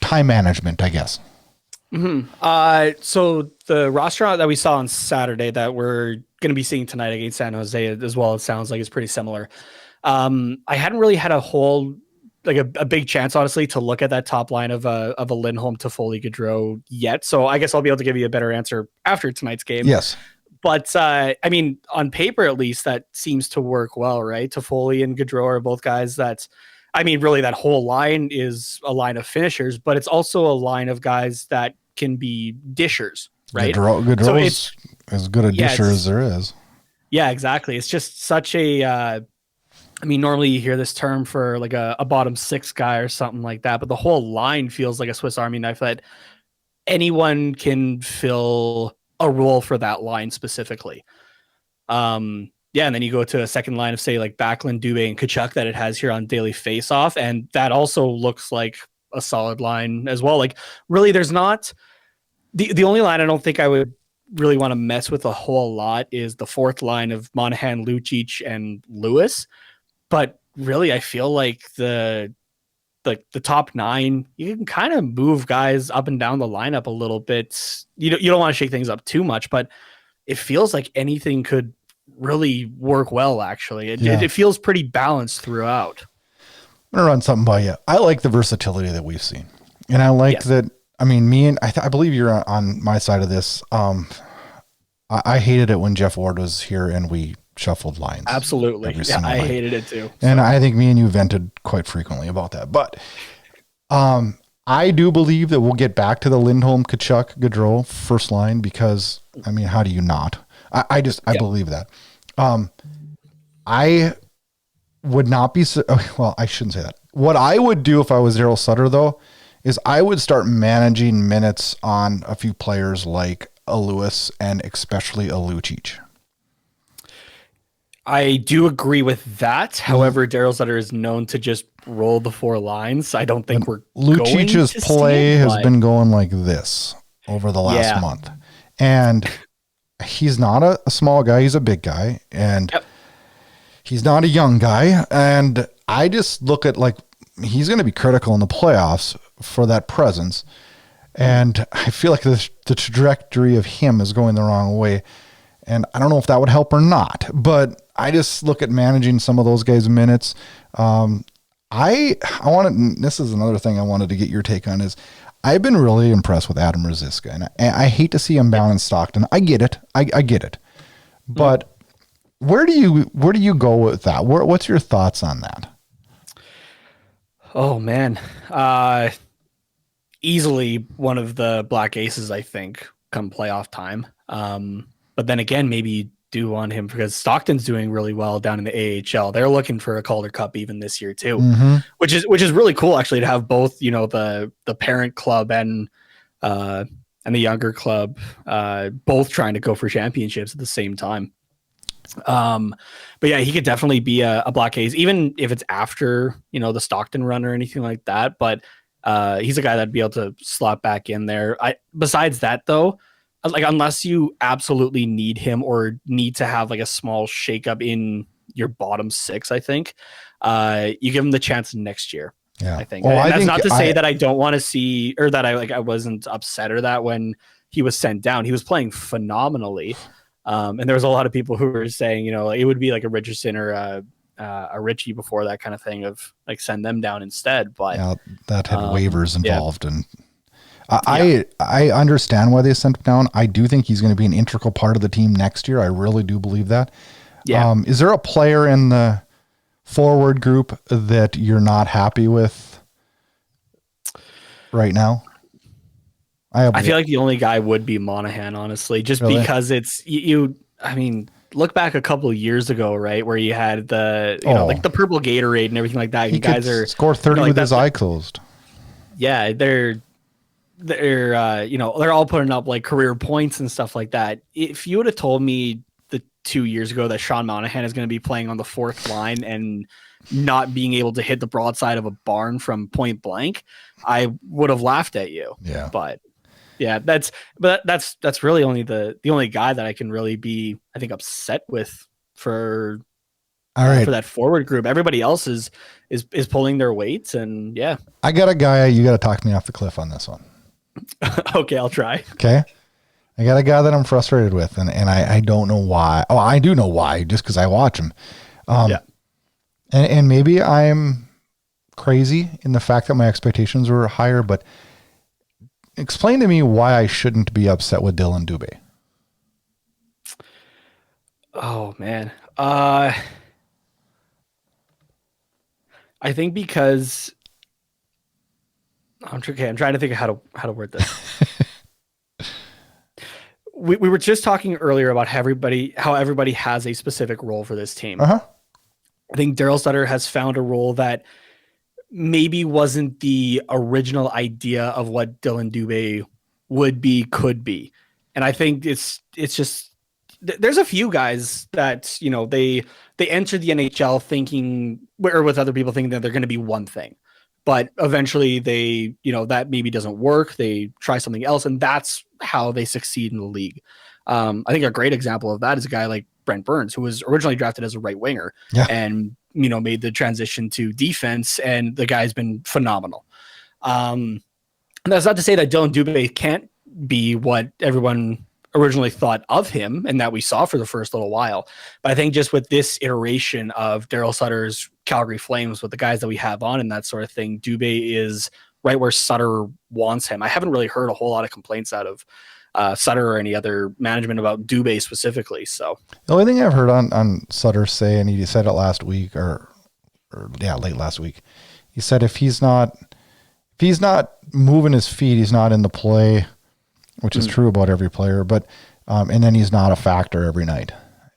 time management, I guess? So the roster that we saw on Saturday that we're going to be seeing tonight against San Jose as well, it sounds like it's pretty similar. I hadn't really had a big chance, honestly, to look at that top line of a Lindholm, Toffoli, Gaudreau yet. So I guess I'll be able to give you a better answer after tonight's game. Yes. But I mean, on paper, at least, that seems to work well, right? Toffoli and Gaudreau are both guys that, I mean, really, that whole line is a line of finishers, but it's also a line of guys that can be dishers, right? Gaudreau's So it's as good a disher as there is. Yeah, exactly. It's just such a. I mean, normally you hear this term for like a bottom six guy or something like that, but the whole line feels like a Swiss Army knife that anyone can fill a role for that line specifically. Yeah, and then you go to a second line of, say, like Backlund, Dubé, and Kachuk that it has here on Daily Faceoff, and that also looks like a solid line as well. Like, really, there's not the only line I don't think I would really want to mess with a whole lot is the fourth line of Monahan, Lucic, and Lewis. But really, I feel like the top nine, you can kind of move guys up and down the lineup a little bit. You don't want to shake things up too much, but it feels like anything could really work well. Actually, it feels pretty balanced throughout. I'm gonna run something by you. I like the versatility that we've seen, and I like that. I mean, me and I believe you're on my side of this. I hated it when Jeff Ward was here and we shuffled lines. Absolutely, yeah, I hated it too. And I think me and you vented quite frequently about that. But I do believe that we'll get back to the Lindholm, Kachuk, Gaudreau first line because, I mean, how do you not? I believe that. I would not be, well, I shouldn't say that. What I would do if I was Daryl Sutter, though, is I would start managing minutes on a few players like a Lewis and especially a Lucic. I do agree with that. However, Daryl Sutter is known to just roll the four lines. I don't think Lucic's play has been going like this over the last month. And he's not a small guy. He's a big guy. And he's not a young guy. And I just look at like, he's going to be critical in the playoffs for that presence. And I feel like the trajectory of him is going the wrong way. And I don't know if that would help or not, but I just look at managing some of those guys' minutes. I wanted, this is another thing I wanted to get your take on is I've been really impressed with Edm Cgy, and I hate to see him down in Stockton. I get it. I get it. But where do you go with that? What's your thoughts on that? Oh man. Easily one of the black aces, I think, come playoff time. But then again, maybe you do want him because Stockton's doing really well down in the AHL. They're looking for a Calder Cup even this year too, which is really cool actually to have both, the parent club and the younger club both trying to go for championships at the same time. But yeah, he could definitely be a black ace, even if it's after the Stockton run or anything like that. But he's a guy that'd be able to slot back in there. Besides that though, like unless you absolutely need him or need to have like a small shakeup in your bottom six, I think you give him the chance next year. Yeah, I think. Well, and that's not to say that I don't want to see or that I wasn't upset or that when he was sent down, he was playing phenomenally. And there was a lot of people who were saying, it would be like a Richardson or a Ritchie before that kind of thing of like send them down instead. But that had waivers involved and. I understand why they sent him down. I do think he's going to be an integral part of the team next year. I really do believe that. Yeah. Is there a player in the forward group that you're not happy with right now? I feel like the only guy would be Monahan, honestly, just because it's I mean, look back a couple of years ago, right, where you had the like the purple Gatorade and everything like that. He you guys could are score 30 like with his eye closed. Yeah, they're they're all putting up like career points and stuff like that. If you would have told me the 2 years ago that Sean Monahan is going to be playing on the fourth line and not being able to hit the broadside of a barn from point blank, I would have laughed at you. Yeah. But yeah, that's really only the only guy that I can really be, I think, upset with for for that forward group. Everybody else is pulling their weights, and yeah. I got a guy, you got to talk me off the cliff on this one. Okay, I'll try. Okay. I got a guy that I'm frustrated with, and I don't know why. Oh, I do know why, just because I watch him. Yeah. And maybe I'm crazy in the fact that my expectations were higher, but explain to me why I shouldn't be upset with Dylan Dubé. Oh, man. I think because I'm trying to think of how to word this. we were just talking earlier about how everybody has a specific role for this team. Uh-huh. I think Daryl Sutter has found a role that maybe wasn't the original idea of what Dylan Dubé could be. And I think it's just, there's a few guys that, they enter the NHL thinking, or with other people thinking that they're going to be one thing, but eventually they, that maybe doesn't work. They try something else, and that's how they succeed in the league. I think a great example of that is a guy like Brent Burns, who was originally drafted as a right winger and, made the transition to defense, and the guy's been phenomenal. And that's not to say that Dylan Dubé can't be what everyone originally thought of him and that we saw for the first little while. But I think just with this iteration of Daryl Sutter's Calgary Flames, with the guys that we have on and that sort of thing, Dubé is right where Sutter wants him. I haven't really heard a whole lot of complaints out of Sutter or any other management about Dubé specifically. So the only thing I've heard on Sutter say, and he said it last week or late last week, he said if he's not moving his feet, he's not in the play, which is true about every player, but and then he's not a factor every night.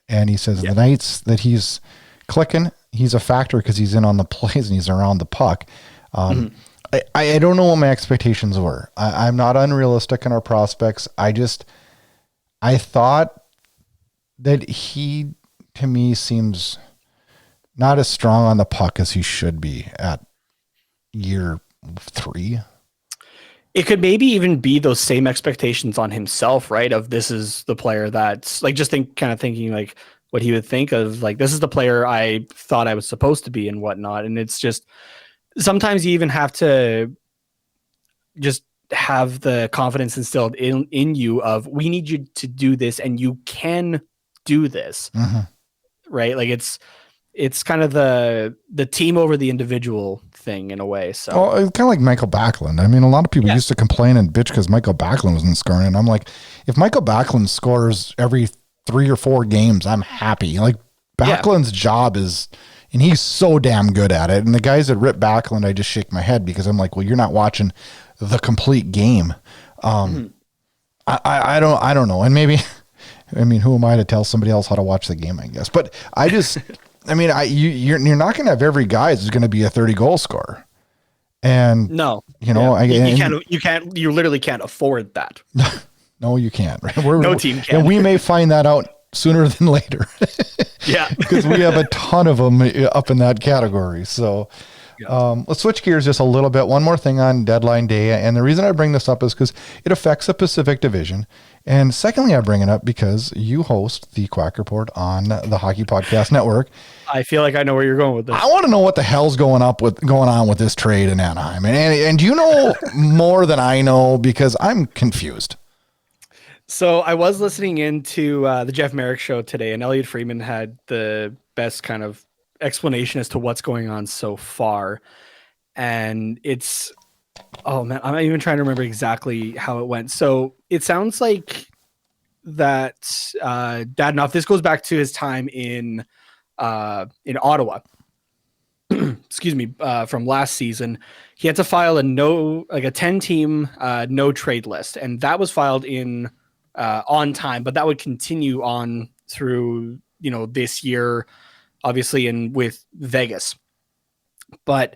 And he says the nights that he's clicking, he's a factor because he's in on the plays and he's around the puck. I don't know what my expectations were. I'm not unrealistic in our prospects. I thought that he, to me, seems not as strong on the puck as he should be at year 3. It could maybe even be those same expectations on himself, right? Of this is the player that's like, just thinking like what he would think of, like, this is the player I thought I was supposed to be and whatnot. And it's just, sometimes you even have to just have the confidence instilled in you of, we need you to do this and you can do this. Right? Like it's kind of the team over the individual thing in a way. So it's kind of like Michael Backlund. I mean, a lot of people used to complain and bitch because Michael Backlund wasn't scoring. And I'm like, if Michael Backlund scores every 3 or 4 games, I'm happy. Like, Backlund's job is, and he's so damn good at it. And the guys that rip Backlund, I just shake my head because I'm like, well, you're not watching the complete game. I don't know. And maybe, I mean, who am I to tell somebody else how to watch the game, I guess. But I just, I mean, you're not going to have every guy who's going to be a 30 goal scorer. And no, you literally can't afford that. No, you can't. Right? No team can. And we may find that out sooner than later. Because we have a ton of them up in that category. So let's switch gears just a little bit. One more thing on deadline day. And the reason I bring this up is because it affects the Pacific Division. And secondly, I bring it up because you host the Quack Report on the Hockey Podcast Network. I feel like I know where you're going with this. I want to know what the hell's going on with this trade in Anaheim. And you know more than I know, because I'm confused. So I was listening into the Jeff Merrick show today, and Elliot Freeman had the best kind of explanation as to what's going on so far. And it's, oh man, I'm not even trying to remember exactly how it went. So it sounds like that Dadonov, this goes back to his time in Ottawa. Excuse me, from last season. He had to file a 10-team no trade list, and that was filed in on time, but that would continue on through this year, obviously, and with Vegas. But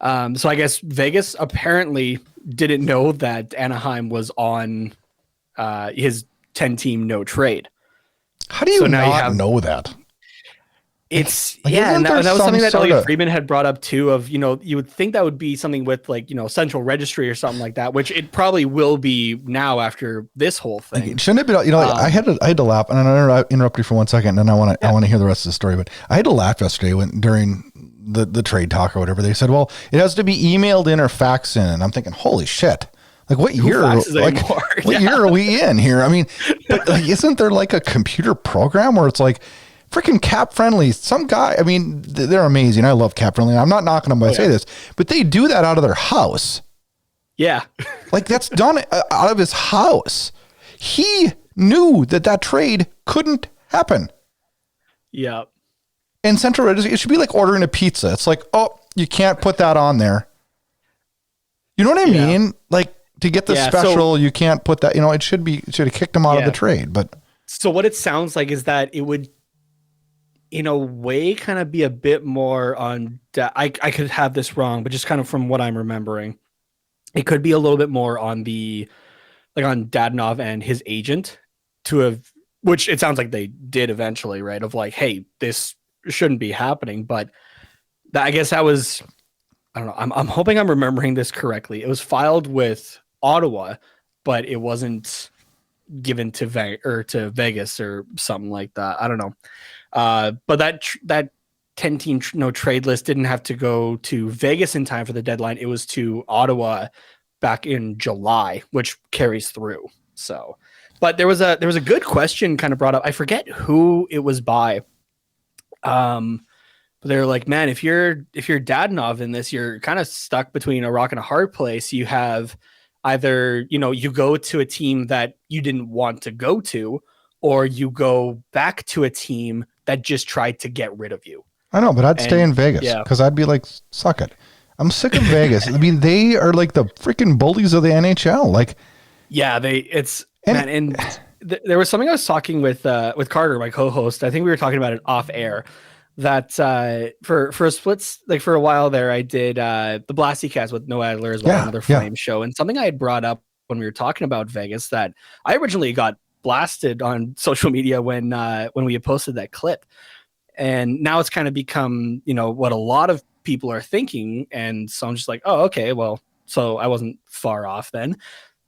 so I guess Vegas apparently didn't know that Anaheim was on his 10-team no trade. How do you not know that? It's and that was something that Elliot Friedman had brought up too. Of you would think that would be something with like central registry or something like that, which it probably will be now after this whole thing. Shouldn't it be? I had to laugh, and I interrupt you for 1 second, and I want to hear the rest of the story. But I had to laugh yesterday during the trade talk or whatever. They said, well, it has to be emailed in or faxed in, and I'm thinking, holy shit. Like what year? What year are we in here? I mean, but isn't there like a computer program where it's like freaking Cap Friendly? Some guy. I mean, they're amazing. I love Cap Friendly. I'm not knocking them when I say this, but they do that out of their house. Yeah, like that's done out of his house. He knew that trade couldn't happen. Yeah. And central registry, it should be like ordering a pizza. It's like, oh, you can't put that on there. You know what I mean? Like. To get the special, you can't put that, it should have kicked him out of the trade. But so what it sounds like is that it would, in a way, kind of be a bit more on, I could have this wrong, but just kind of from what I'm remembering, it could be a little bit more on on Dadonov and his agent to have, which it sounds like they did eventually, right? Of like, hey, this shouldn't be happening. But I guess that was, I don't know. I'm hoping I'm remembering this correctly. It was filed with Ottawa, but it wasn't given to Vegas or something like that. I don't know. But that 10-team no trade list didn't have to go to Vegas in time for the deadline. It was to Ottawa back in July, which carries through. So, but there was a good question kind of brought up. I forget who it was by. But they're like, man, if you're Dadonov in this, you're kind of stuck between a rock and a hard place. You have either, you go to a team that you didn't want to go to, or you go back to a team that just tried to get rid of you. I know, but I'd stay in Vegas because I'd be like, suck it. I'm sick of Vegas. I mean, they are like the freaking bullies of the NHL. Like, yeah, there was something I was talking with Carter, my co-host. I think we were talking about it off air. That for a split, like for a while there, I did the Blasty Cast with No Adler as well, another Flame show, and something I had brought up when we were talking about Vegas that I originally got blasted on social media when we had posted that clip, and now it's kind of become what a lot of people are thinking, and so I'm just like, oh, okay, well, so I wasn't far off then.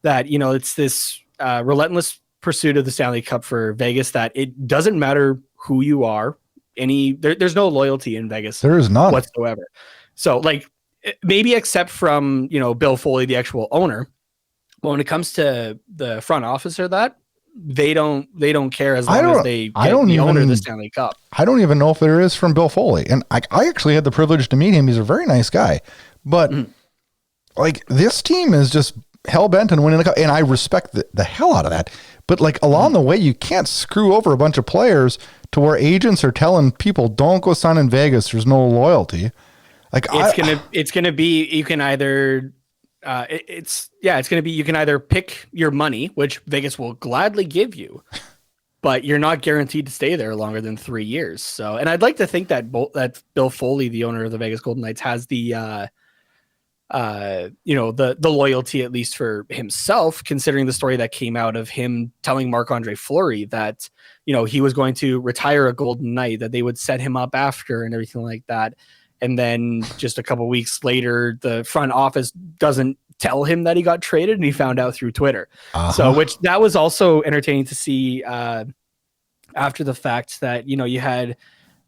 That it's this relentless pursuit of the Stanley Cup for Vegas, that it doesn't matter who you are. There's no loyalty in Vegas. There is none whatsoever. So like maybe except from, Bill Foley, the actual owner. But when it comes to the front office or that, they don't care as long as they get the owner of the Stanley Cup. I don't even know if there is from Bill Foley. And I actually had the privilege to meet him. He's a very nice guy. But like this team is just hell bent on winning the cup. And I respect the hell out of that. But like along the way, you can't screw over a bunch of players to where agents are telling people don't go sign in Vegas. There's no loyalty. Like it's gonna be you can either you can either pick your money, which Vegas will gladly give you, but you're not guaranteed to stay there longer than 3 years. So, and I'd like to think that that Bill Foley, the owner of the Vegas Golden Knights, has the the loyalty, at least for himself, considering the story that came out of him telling Marc-Andre Fleury that, he was going to retire a Golden Knight, that they would set him up after and everything like that. And then just a couple weeks later, the front office doesn't tell him that he got traded, and he found out through Twitter. So, which that was also entertaining to see after the fact that, you had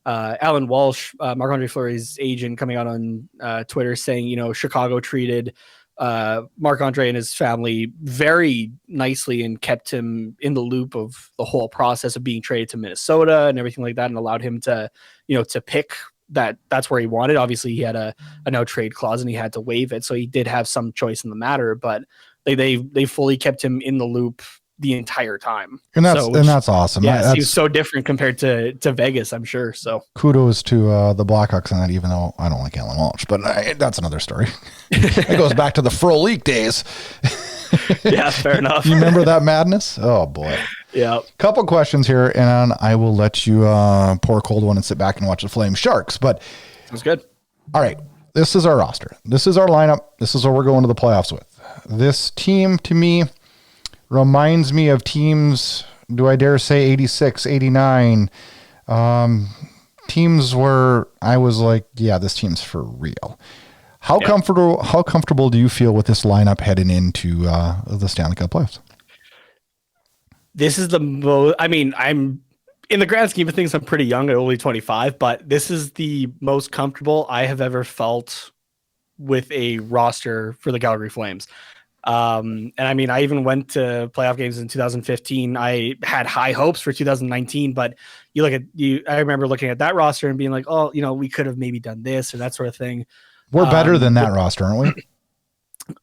Alan Walsh, Marc-Andre Fleury's agent, coming out on Twitter saying, Chicago treated Marc-Andre and his family very nicely and kept him in the loop of the whole process of being traded to Minnesota and everything like that, and allowed him to, to pick that's where he wanted. Obviously, he had a no trade clause and he had to waive it, so he did have some choice in the matter. But they fully kept him in the loop the entire time, and that's awesome. Yeah, he was so different compared to Vegas, I'm sure. So kudos to the Blackhawks on that, even though I don't like Alan Walsh, but that's another story. It goes back to the Fro League days. Yeah, fair enough. You remember that madness? Oh boy. Yeah. Couple questions here, and I will let you pour a cold one and sit back and watch the Flames Sharks. But Sounds good. all right, this is our roster. This is our lineup. This is what we're going to the playoffs with. This team, to me, reminds me of teams, do I dare say 86, 89, teams where I was like, yeah, this team's for real. How comfortable do you feel with this lineup heading into the Stanley Cup playoffs? This is the most, I mean, I'm in the grand scheme of things, I'm pretty young at only 25, but this is the most comfortable I have ever felt with a roster for the Calgary Flames. And I mean, I even went to playoff games in 2015. I had high hopes for 2019, but I remember looking at that roster and being like, oh, we could have maybe done this or that sort of thing. We're better than that roster, aren't we?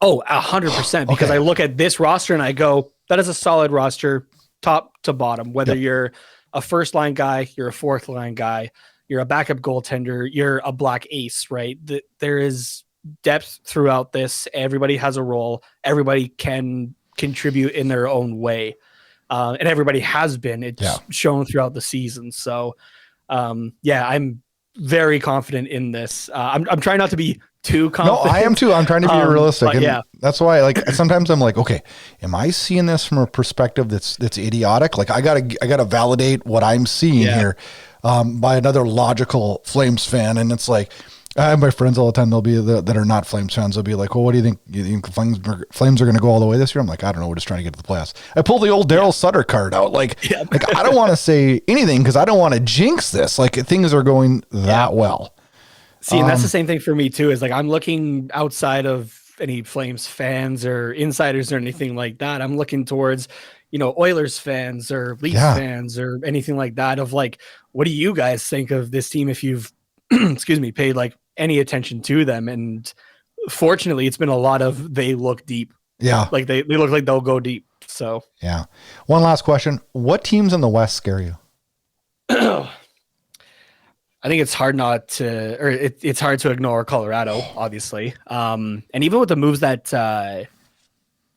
Oh, 100%. Because I look at this roster and I go, that is a solid roster, top to bottom, whether you're a first line guy, you're a fourth line guy, you're a backup goaltender, you're a black ace, right? There is depth throughout this. Everybody has a role. Everybody can contribute in their own way. And everybody has been. It's shown throughout the season. So, I'm very confident in this. I'm trying not to be too confident. No, I am too. I'm trying to be realistic. And that's why, sometimes I'm like, okay, am I seeing this from a perspective that's idiotic? Like I gotta validate what I'm seeing here by another logical Flames fan. And it's like, I have my friends all the time. They'll be that are not Flames fans. They'll be like, "Well, what do you think? You think Flames are going to go all the way this year?" I'm like, "I don't know. We're just trying to get to the playoffs." I pull the old Daryl Sutter card out. Like I don't want to say anything because I don't want to jinx this. Like things are going that well. See, and that's the same thing for me too. Is like I'm looking outside of any Flames fans or insiders or anything like that. I'm looking towards, Oilers fans or Leafs fans or anything like that. Of like, what do you guys think of this team if you've paid like any attention to them? And fortunately it's been a lot of they look deep. Like they look like they'll go deep. So one last question. What teams in the West scare you? I think it's hard it's hard to ignore Colorado, obviously. And even with the moves that I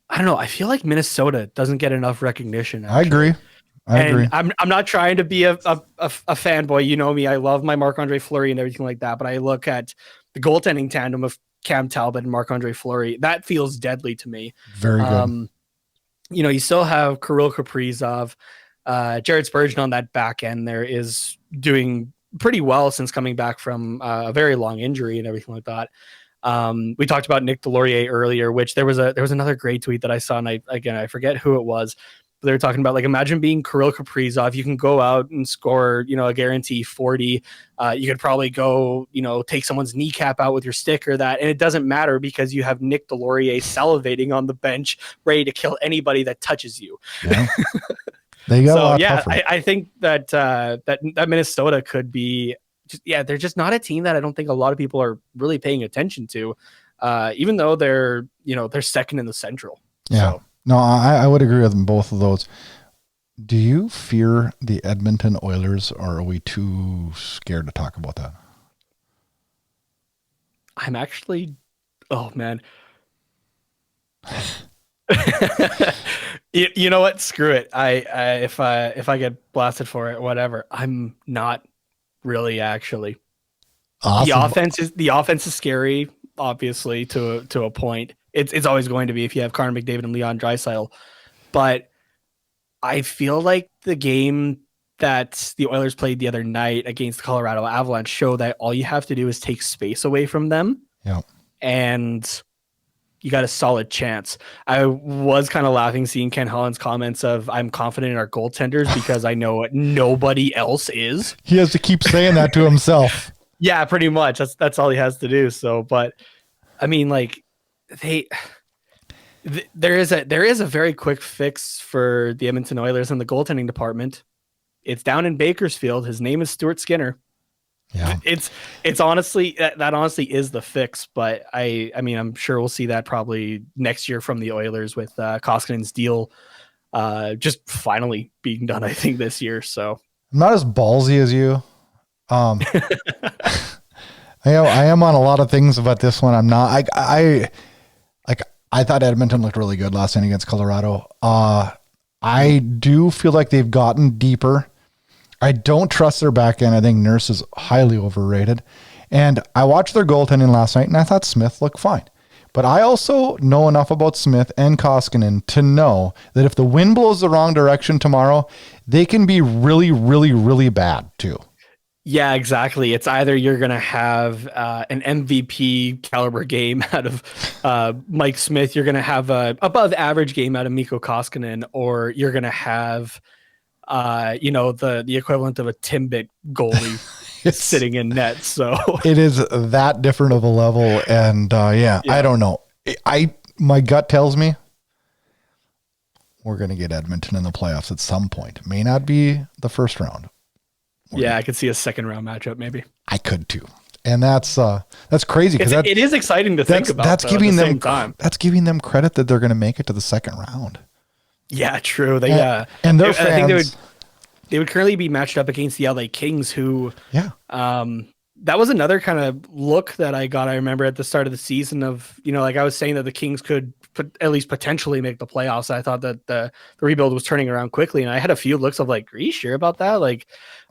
don't know, I feel like Minnesota doesn't get enough recognition, actually. I agree. I'm not trying to be a fanboy. You know me. I love my Marc-Andre Fleury and everything like that. But I look at the goaltending tandem of Cam Talbot and Marc-Andre Fleury. That feels deadly to me. Very good. You still have Kirill Kaprizov. Jared Spurgeon on that back end there is doing pretty well since coming back from a very long injury and everything like that. We talked about Nick Delorier earlier, which there was another great tweet that I saw, and I forget who it was. They were talking about, like, imagine being Kirill Kaprizov. You can go out and score, a guarantee 40. You could probably go, take someone's kneecap out with your stick or that. And it doesn't matter because you have Nick Delorier salivating on the bench, ready to kill anybody that touches you. Yeah. They got a lot tougher. I think that Minnesota could be, they're just not a team that I don't think a lot of people are really paying attention to, even though they're second in the Central. Yeah. So. No, I would agree with both of those. Do you fear the Edmonton Oilers, or are we too scared to talk about that? I'm actually, oh man. You know what? Screw it. If I get blasted for it, whatever. I'm not really actually. Awesome. The offense is scary, obviously, to a point. It's always going to be if you have Connor McDavid and Leon Draisaitl. But I feel like the game that the Oilers played the other night against the Colorado Avalanche show that all you have to do is take space away from them. Yeah. And you got a solid chance. I was kind of laughing seeing Ken Holland's comments of, I'm confident in our goaltenders because I know nobody else is. He has to keep saying that to himself. Yeah, pretty much. That's all he has to do. So, but I mean, like, there is a very quick fix for the Edmonton Oilers in the goaltending department. It's down in Bakersfield. His name is Stuart Skinner. Yeah, it's honestly that honestly is the fix. But I mean, I'm sure we'll see that probably next year from the Oilers with Koskinen's deal just finally being done. I think this year. So I'm not as ballsy as you. I am on a lot of things about this one. I'm not. I thought Edmonton looked really good last night against Colorado. I do feel like they've gotten deeper. I don't trust their back end. I think Nurse is highly overrated. And I watched their goaltending last night, and I thought Smith looked fine. But I also know enough about Smith and Koskinen to know that if the wind blows the wrong direction tomorrow, they can be really, really, really bad too. Yeah, exactly. It's either you're going to have an MVP caliber game out of Mike Smith, you're going to have a above average game out of Mikko Koskinen, or you're going to have, the equivalent of a Timbit goalie sitting in net. So it is that different of a level. And yeah, I don't know. My gut tells me we're going to get Edmonton in the playoffs at some point. It may not be the first round. I could see a second round matchup maybe. I could too. And that's crazy because it is exciting to think about. That's giving them time. That's giving them credit that they're going to make it to the second round. Yeah, true. And their fans, I think they would currently be matched up against the LA Kings, who that was another kind of look that I got. I remember at the start of the season of, like I was saying that the Kings could at least potentially make the playoffs. I thought that the rebuild was turning around quickly, and I had a few looks of like, are you sure about that?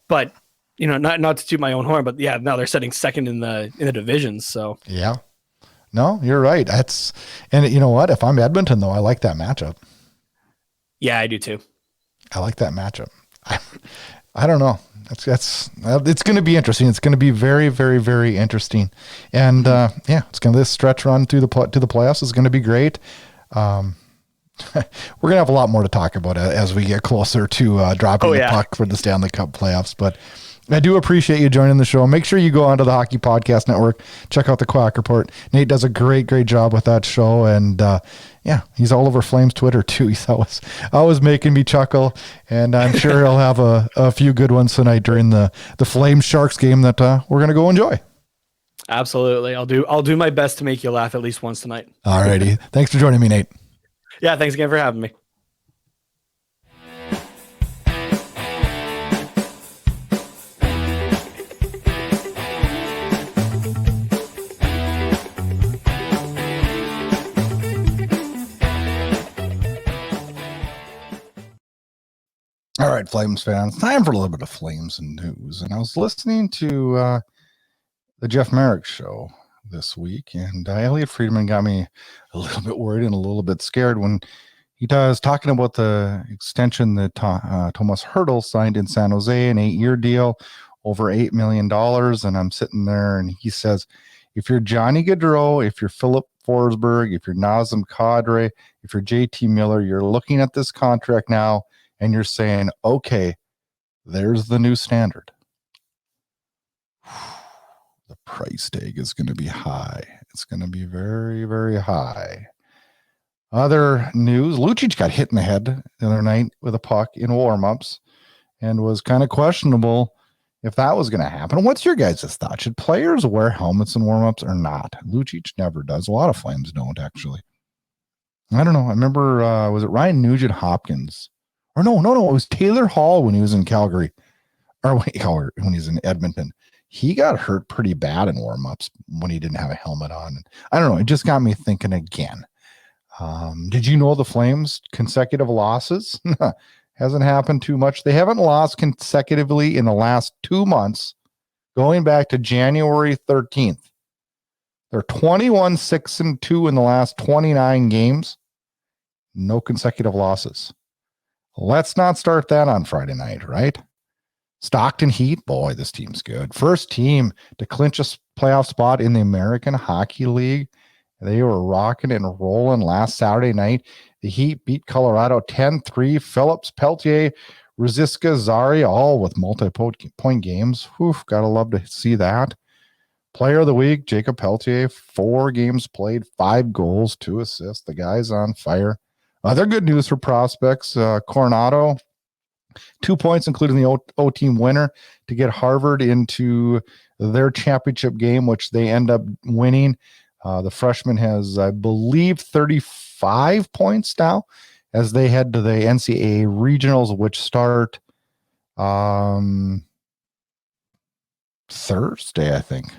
But not to toot my own horn, but yeah, now they're sitting second in the divisions. So yeah, no, you're right. And you know what? If I'm Edmonton though, I like that matchup. Yeah, I do too. I like that matchup. I don't know. It's going to be interesting. It's going to be very, very, very interesting. And this stretch run to the playoffs is going to be great. We're going to have a lot more to talk about as we get closer to dropping the puck for the Stanley Cup playoffs. But I do appreciate you joining the show. Make sure you go onto the Hockey Podcast Network, check out the Quack Report. Nate does a great, great job with that show. And he's all over Flames Twitter too. He's always making me chuckle. And I'm sure he'll have a few good ones tonight during the Flames Sharks game that we're going to go enjoy. Absolutely. I'll do my best to make you laugh at least once tonight. All righty. Thanks for joining me, Nate. Yeah, thanks again for having me. All right, Flames fans, time for a little bit of Flames and news. And I was listening to the Jeff Merrick show this week, and Elliot Friedman got me a little bit worried and a little bit scared when he was talking about the extension that Thomas Hertl signed in San Jose, an 8-year deal, over $8 million. And I'm sitting there, and he says, if you're Johnny Gaudreau, if you're Philip Forsberg, if you're Nazem Kadri, if you're JT Miller, you're looking at this contract now, and you're saying, okay, there's the new standard. The price tag is going to be high. It's going to be very, very high. Other news, Lucic got hit in the head the other night with a puck in warm-ups and was kind of questionable if that was going to happen. What's your guys' thought? Should players wear helmets in warm-ups or not? Lucic never does. A lot of Flames don't, actually. I don't know. I remember, was it Ryan Nugent-Hopkins? Or no, it was Taylor Hall when he was in Calgary. Or when he was in Edmonton. He got hurt pretty bad in warm-ups when he didn't have a helmet on. I don't know. It just got me thinking again. Did you know the Flames consecutive losses? Hasn't happened too much. They haven't lost consecutively in the last 2 months, going back to January 13th. They're 21-6-2 in the last 29 games. No consecutive losses. Let's not start that on Friday night, right? Stockton Heat, boy, this team's good. First team to clinch a playoff spot in the American Hockey League. They were rocking and rolling last Saturday night. The Heat beat Colorado 10-3. Phillips, Peltier, Ruzicka, Zari, all with multi-point games. Gotta love to see that. Player of the week, Jacob Peltier, 4 games played, 5 goals, 2 assists. The guy's on fire. Other good news for prospects, Coronado, 2 points, including the O-team winner, to get Harvard into their championship game, which they end up winning. The freshman has, I believe, 35 points now as they head to the NCAA regionals, which start Thursday, I think.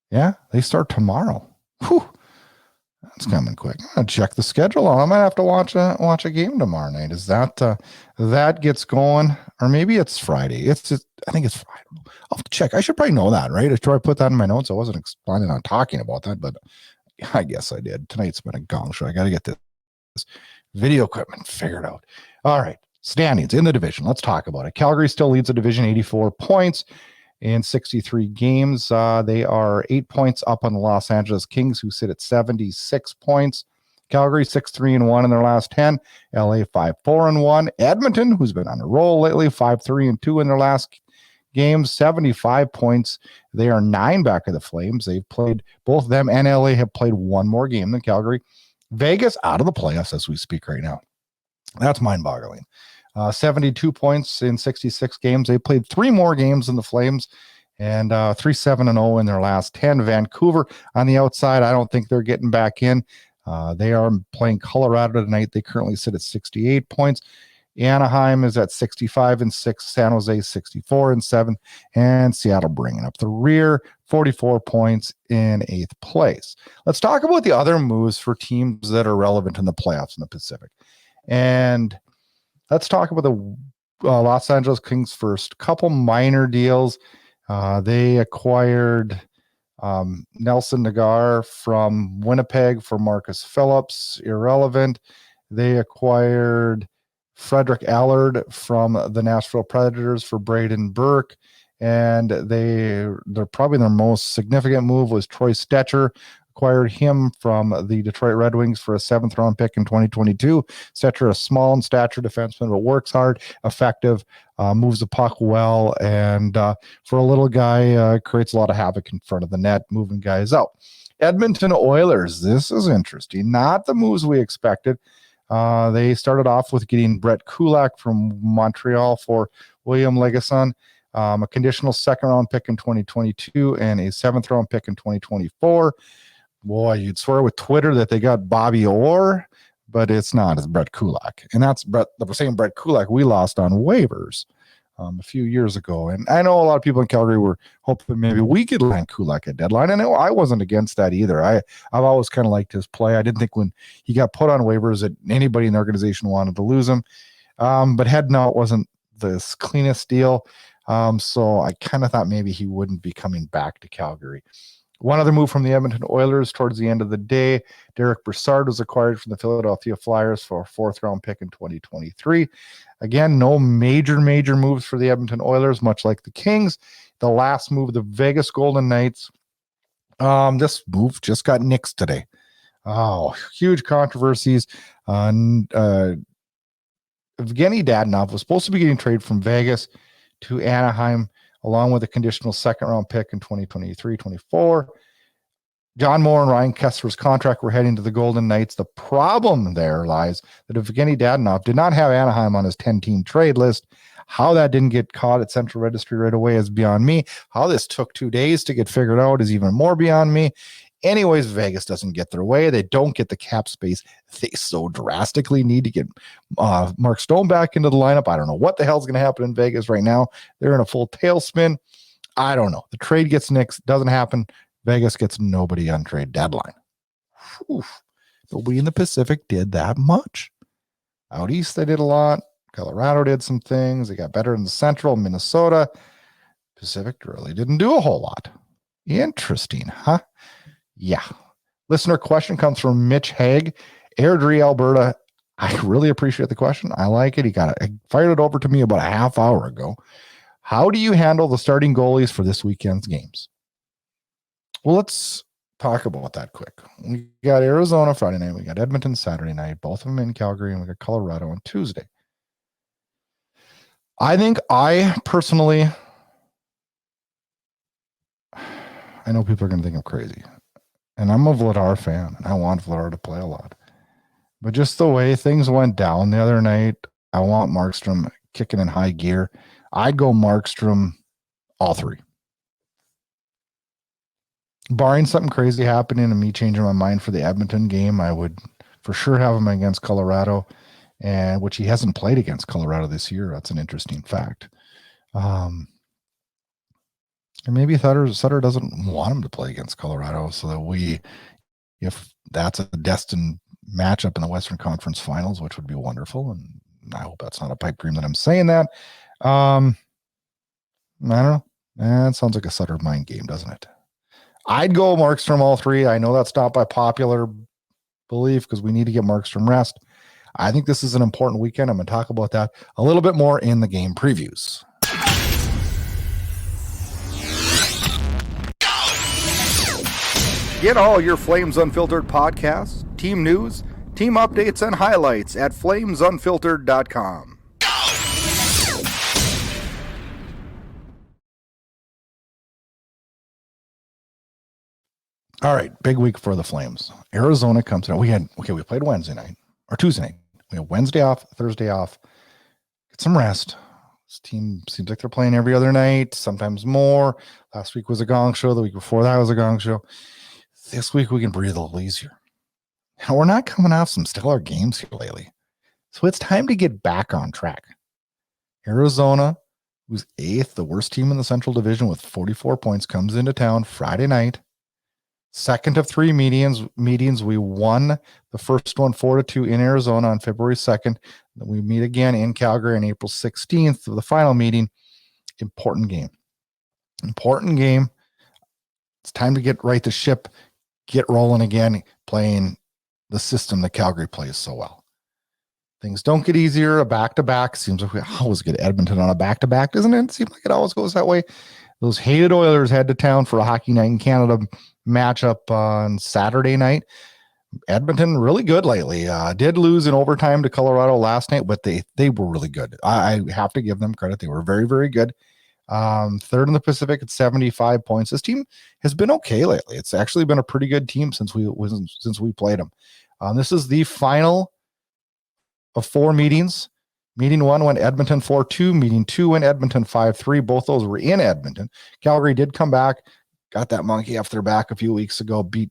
Yeah, they start tomorrow. Whew. That's coming quick. I'm gonna check the schedule on. I might have to watch a game tomorrow night. Is that gets going, or maybe it's Friday? I think it's Friday. I'll have to check. I should probably know that, right? I should probably put that in my notes. I wasn't planning on talking about that, but I guess I did. Tonight's been a gong show. I got to get this video equipment figured out. All right, standings in the division. Let's talk about it. Calgary still leads the division, 84 points. In 63 games, they are 8 points up on the Los Angeles Kings, who sit at 76 points. Calgary 6-3-1 in their last 10. LA 5-4-1. Edmonton, who's been on a roll lately, 5-3-2 in their last games, 75 points. They are 9 back of the Flames. They've played, both them and LA have played one more game than Calgary. Vegas out of the playoffs as we speak right now. That's mind-boggling. 72 points in 66 games. They played 3 more games than the Flames, and 3-7-0 in their last 10. Vancouver on the outside, I don't think they're getting back in. They are playing Colorado tonight. They currently sit at 68 points. Anaheim is at 65-6. San Jose 64-7, and Seattle bringing up the rear, 44 points in 8th place. Let's talk about the other moves for teams that are relevant in the playoffs in the Pacific. And let's talk about the Los Angeles Kings first. Couple minor deals. They acquired Nelson Nagar from Winnipeg for Marcus Phillips. Irrelevant. They acquired Frederick Allard from the Nashville Predators for Braden Burke. And they're probably their most significant move was Troy Stetcher. Acquired him from the Detroit Red Wings for a 7th-round pick in 2022. Stetcher, a small in stature defenseman, but works hard, effective, moves the puck well, and for a little guy, creates a lot of havoc in front of the net, moving guys out. Edmonton Oilers, this is interesting. Not the moves we expected. They started off with getting Brett Kulak from Montreal for William Legason, a conditional 2nd-round pick in 2022, and a 7th-round pick in 2024. Boy, you'd swear with Twitter that they got Bobby Orr, but it's not. It's Brett Kulak. And that's the same Brett Kulak we lost on waivers a few years ago. And I know a lot of people in Calgary were hoping maybe we could land Kulak at deadline. And I wasn't against that either. I've always kind of liked his play. I didn't think when he got put on waivers that anybody in the organization wanted to lose him. But heading out wasn't the cleanest deal. So I kind of thought maybe he wouldn't be coming back to Calgary. One other move from the Edmonton Oilers towards the end of the day, Derek Brassard was acquired from the Philadelphia Flyers for a 4th-round pick in 2023. Again, no major moves for the Edmonton Oilers, much like the Kings. The last move, the Vegas Golden Knights. This move just got nixed today. Oh, huge controversies. Evgeny Dadonov was supposed to be getting traded from Vegas to Anaheim, along with a conditional 2nd-round pick in 2023-24. John Moore and Ryan Kessler's contract were heading to the Golden Knights. The problem there lies that Evgeny Dadonov did not have Anaheim on his 10-team trade list. How that didn't get caught at Central Registry right away is beyond me. How this took 2 days to get figured out is even more beyond me. Anyways, Vegas doesn't get their way. They don't get the cap space they so drastically need to get Mark Stone back into the lineup. I don't know what the hell's going to happen in Vegas right now. They're in a full tailspin. I don't know. The trade gets nixed. Doesn't happen. Vegas gets nobody on trade deadline. Whew. Nobody in the Pacific did that much. Out east, they did a lot. Colorado did some things. They got better in the Central. Minnesota. Pacific really didn't do a whole lot. Interesting, huh? Yeah. Listener question comes from Mitch Haig, Airdrie, Alberta. I really appreciate the question. I like it. He fired it over to me about a half hour ago. How do you handle the starting goalies for this weekend's games? Well, let's talk about that quick. We got Arizona Friday night. We got Edmonton Saturday night, both of them in Calgary, and we got Colorado on Tuesday. I think I know people are going to think I'm crazy. And I'm a Vladar fan, and I want Vladar to play a lot. But just the way things went down the other night, I want Markstrom kicking in high gear. I'd go Markstrom all 3. Barring something crazy happening and me changing my mind for the Edmonton game, I would for sure have him against Colorado, and which he hasn't played against Colorado this year. That's an interesting fact. And maybe Sutter doesn't want him to play against Colorado, so that we if that's a destined matchup in the Western Conference Finals, which would be wonderful. And I hope that's not a pipe dream that I'm saying that. I don't know. That sounds like a Sutter mind game, doesn't it? I'd go Markstrom all three. I know that's not by popular belief because we need to get Markstrom rest. I think this is an important weekend. I'm going to talk about that a little bit more in the game previews. Get all your Flames Unfiltered podcasts, team news, team updates, and highlights at flamesunfiltered.com. All right, big week for the Flames. Arizona comes in. We played Wednesday night or Tuesday night. We have Wednesday off, Thursday off. Get some rest. This team seems like they're playing every other night, sometimes more. Last week was a gong show. The week before that was a gong show. This week we can breathe a little easier. Now, we're not coming off some stellar games here lately. So it's time to get back on track. Arizona, who's 8th, the worst team in the Central Division with 44 points, comes into town Friday night. Second of three meetings. We won the first one 4-2 in Arizona on February 2nd. Then we meet again in Calgary on April 16th for the final meeting. Important game. It's time to get right the ship, get rolling again, playing the system that Calgary plays so well. Things don't get easier. A back-to-back seems like we always get Edmonton on a back-to-back, doesn't it? It seems like it always goes that way. Those hated Oilers head to town for a Hockey Night in Canada matchup on Saturday night. Edmonton really good lately. Did lose in overtime to Colorado last night, but they were really good. I have to give them credit. They were very, very good. Third in the Pacific at 75 points. This team has been okay lately. It's actually been a pretty good team since we played them. This is the final of four meetings. Meeting 1 went Edmonton 4-2. Meeting 2 went Edmonton 5-3. Both those were in Edmonton. Calgary did come back, got that monkey off their back a few weeks ago, beat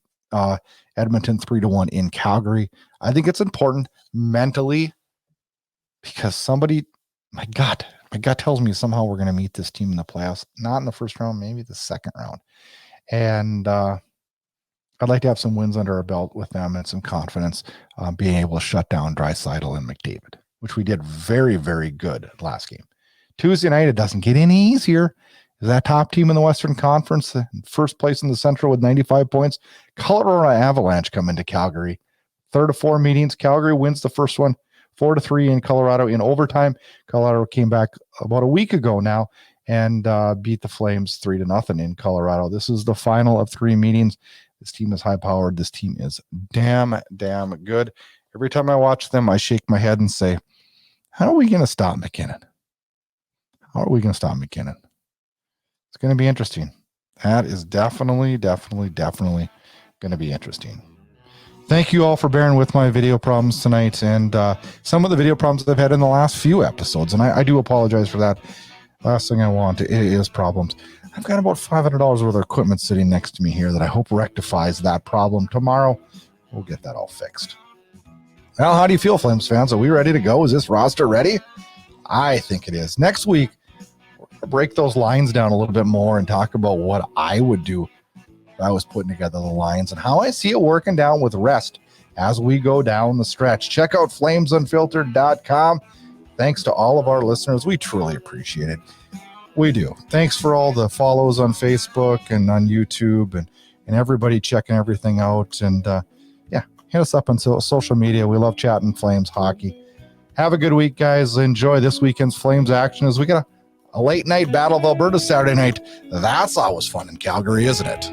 Edmonton 3-1 in Calgary. I think it's important mentally because my gut tells me somehow we're going to meet this team in the playoffs, not in the first round, maybe the second round. And I'd like to have some wins under our belt with them and some confidence being able to shut down Draisaitl and McDavid, which we did very, very good last game. Tuesday night, it doesn't get any easier. Is that top team in the Western Conference, first place in the Central with 95 points. Colorado Avalanche come into Calgary. Third of four meetings. Calgary wins the first one 4-3 in Colorado in overtime. Colorado came back about a week ago now and beat the Flames 3-0 in Colorado. This is the final of three meetings. This team is high-powered. This team is damn good. Every time I watch them, I shake my head and say, how are we going to stop McKinnon? It's going to be interesting. That is definitely going to be interesting. Thank you all for bearing with my video problems tonight and some of the video problems I've had in the last few episodes, and I do apologize for that. Last thing I want is problems. I've got about $500 worth of equipment sitting next to me here that I hope rectifies that problem. Tomorrow, we'll get that all fixed. Well, how do you feel, Flames fans? Are we ready to go? Is this roster ready? I think it is. Next week, we're going to break those lines down a little bit more and talk about what I would do if I was putting together the lines and how I see it working down with rest as we go down the stretch. Check out flamesunfiltered.com. Thanks to all of our listeners. We truly appreciate it. We do. Thanks for all the follows on Facebook and on YouTube and everybody checking everything out. And hit us up on social media. We love chatting Flames hockey. Have a good week, guys. Enjoy this weekend's Flames action as we get a late night Battle of Alberta Saturday night. That's always fun in Calgary, isn't it?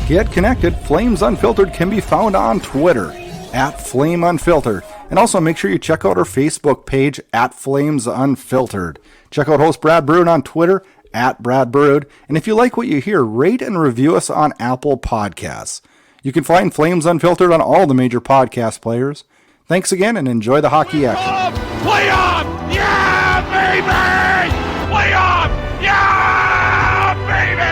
Get connected. Flames Unfiltered can be found on Twitter @FlameUnfiltered. And also make sure you check out our Facebook page @FlamesUnfiltered. Check out host Brad Burud on Twitter @BradBurud. And if you like what you hear, rate and review us on Apple Podcasts. You can find Flames Unfiltered on all the major podcast players. Thanks again and enjoy the hockey action. Play on! Yeah, baby! Play on! Yeah, baby!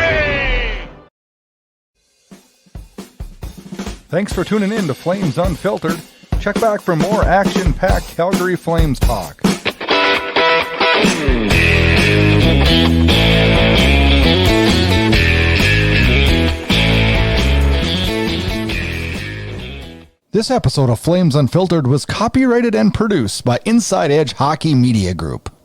Thanks for tuning in to Flames Unfiltered. Check back for more action-packed Calgary Flames talk. This episode of Flames Unfiltered was copyrighted and produced by Inside Edge Hockey Media Group.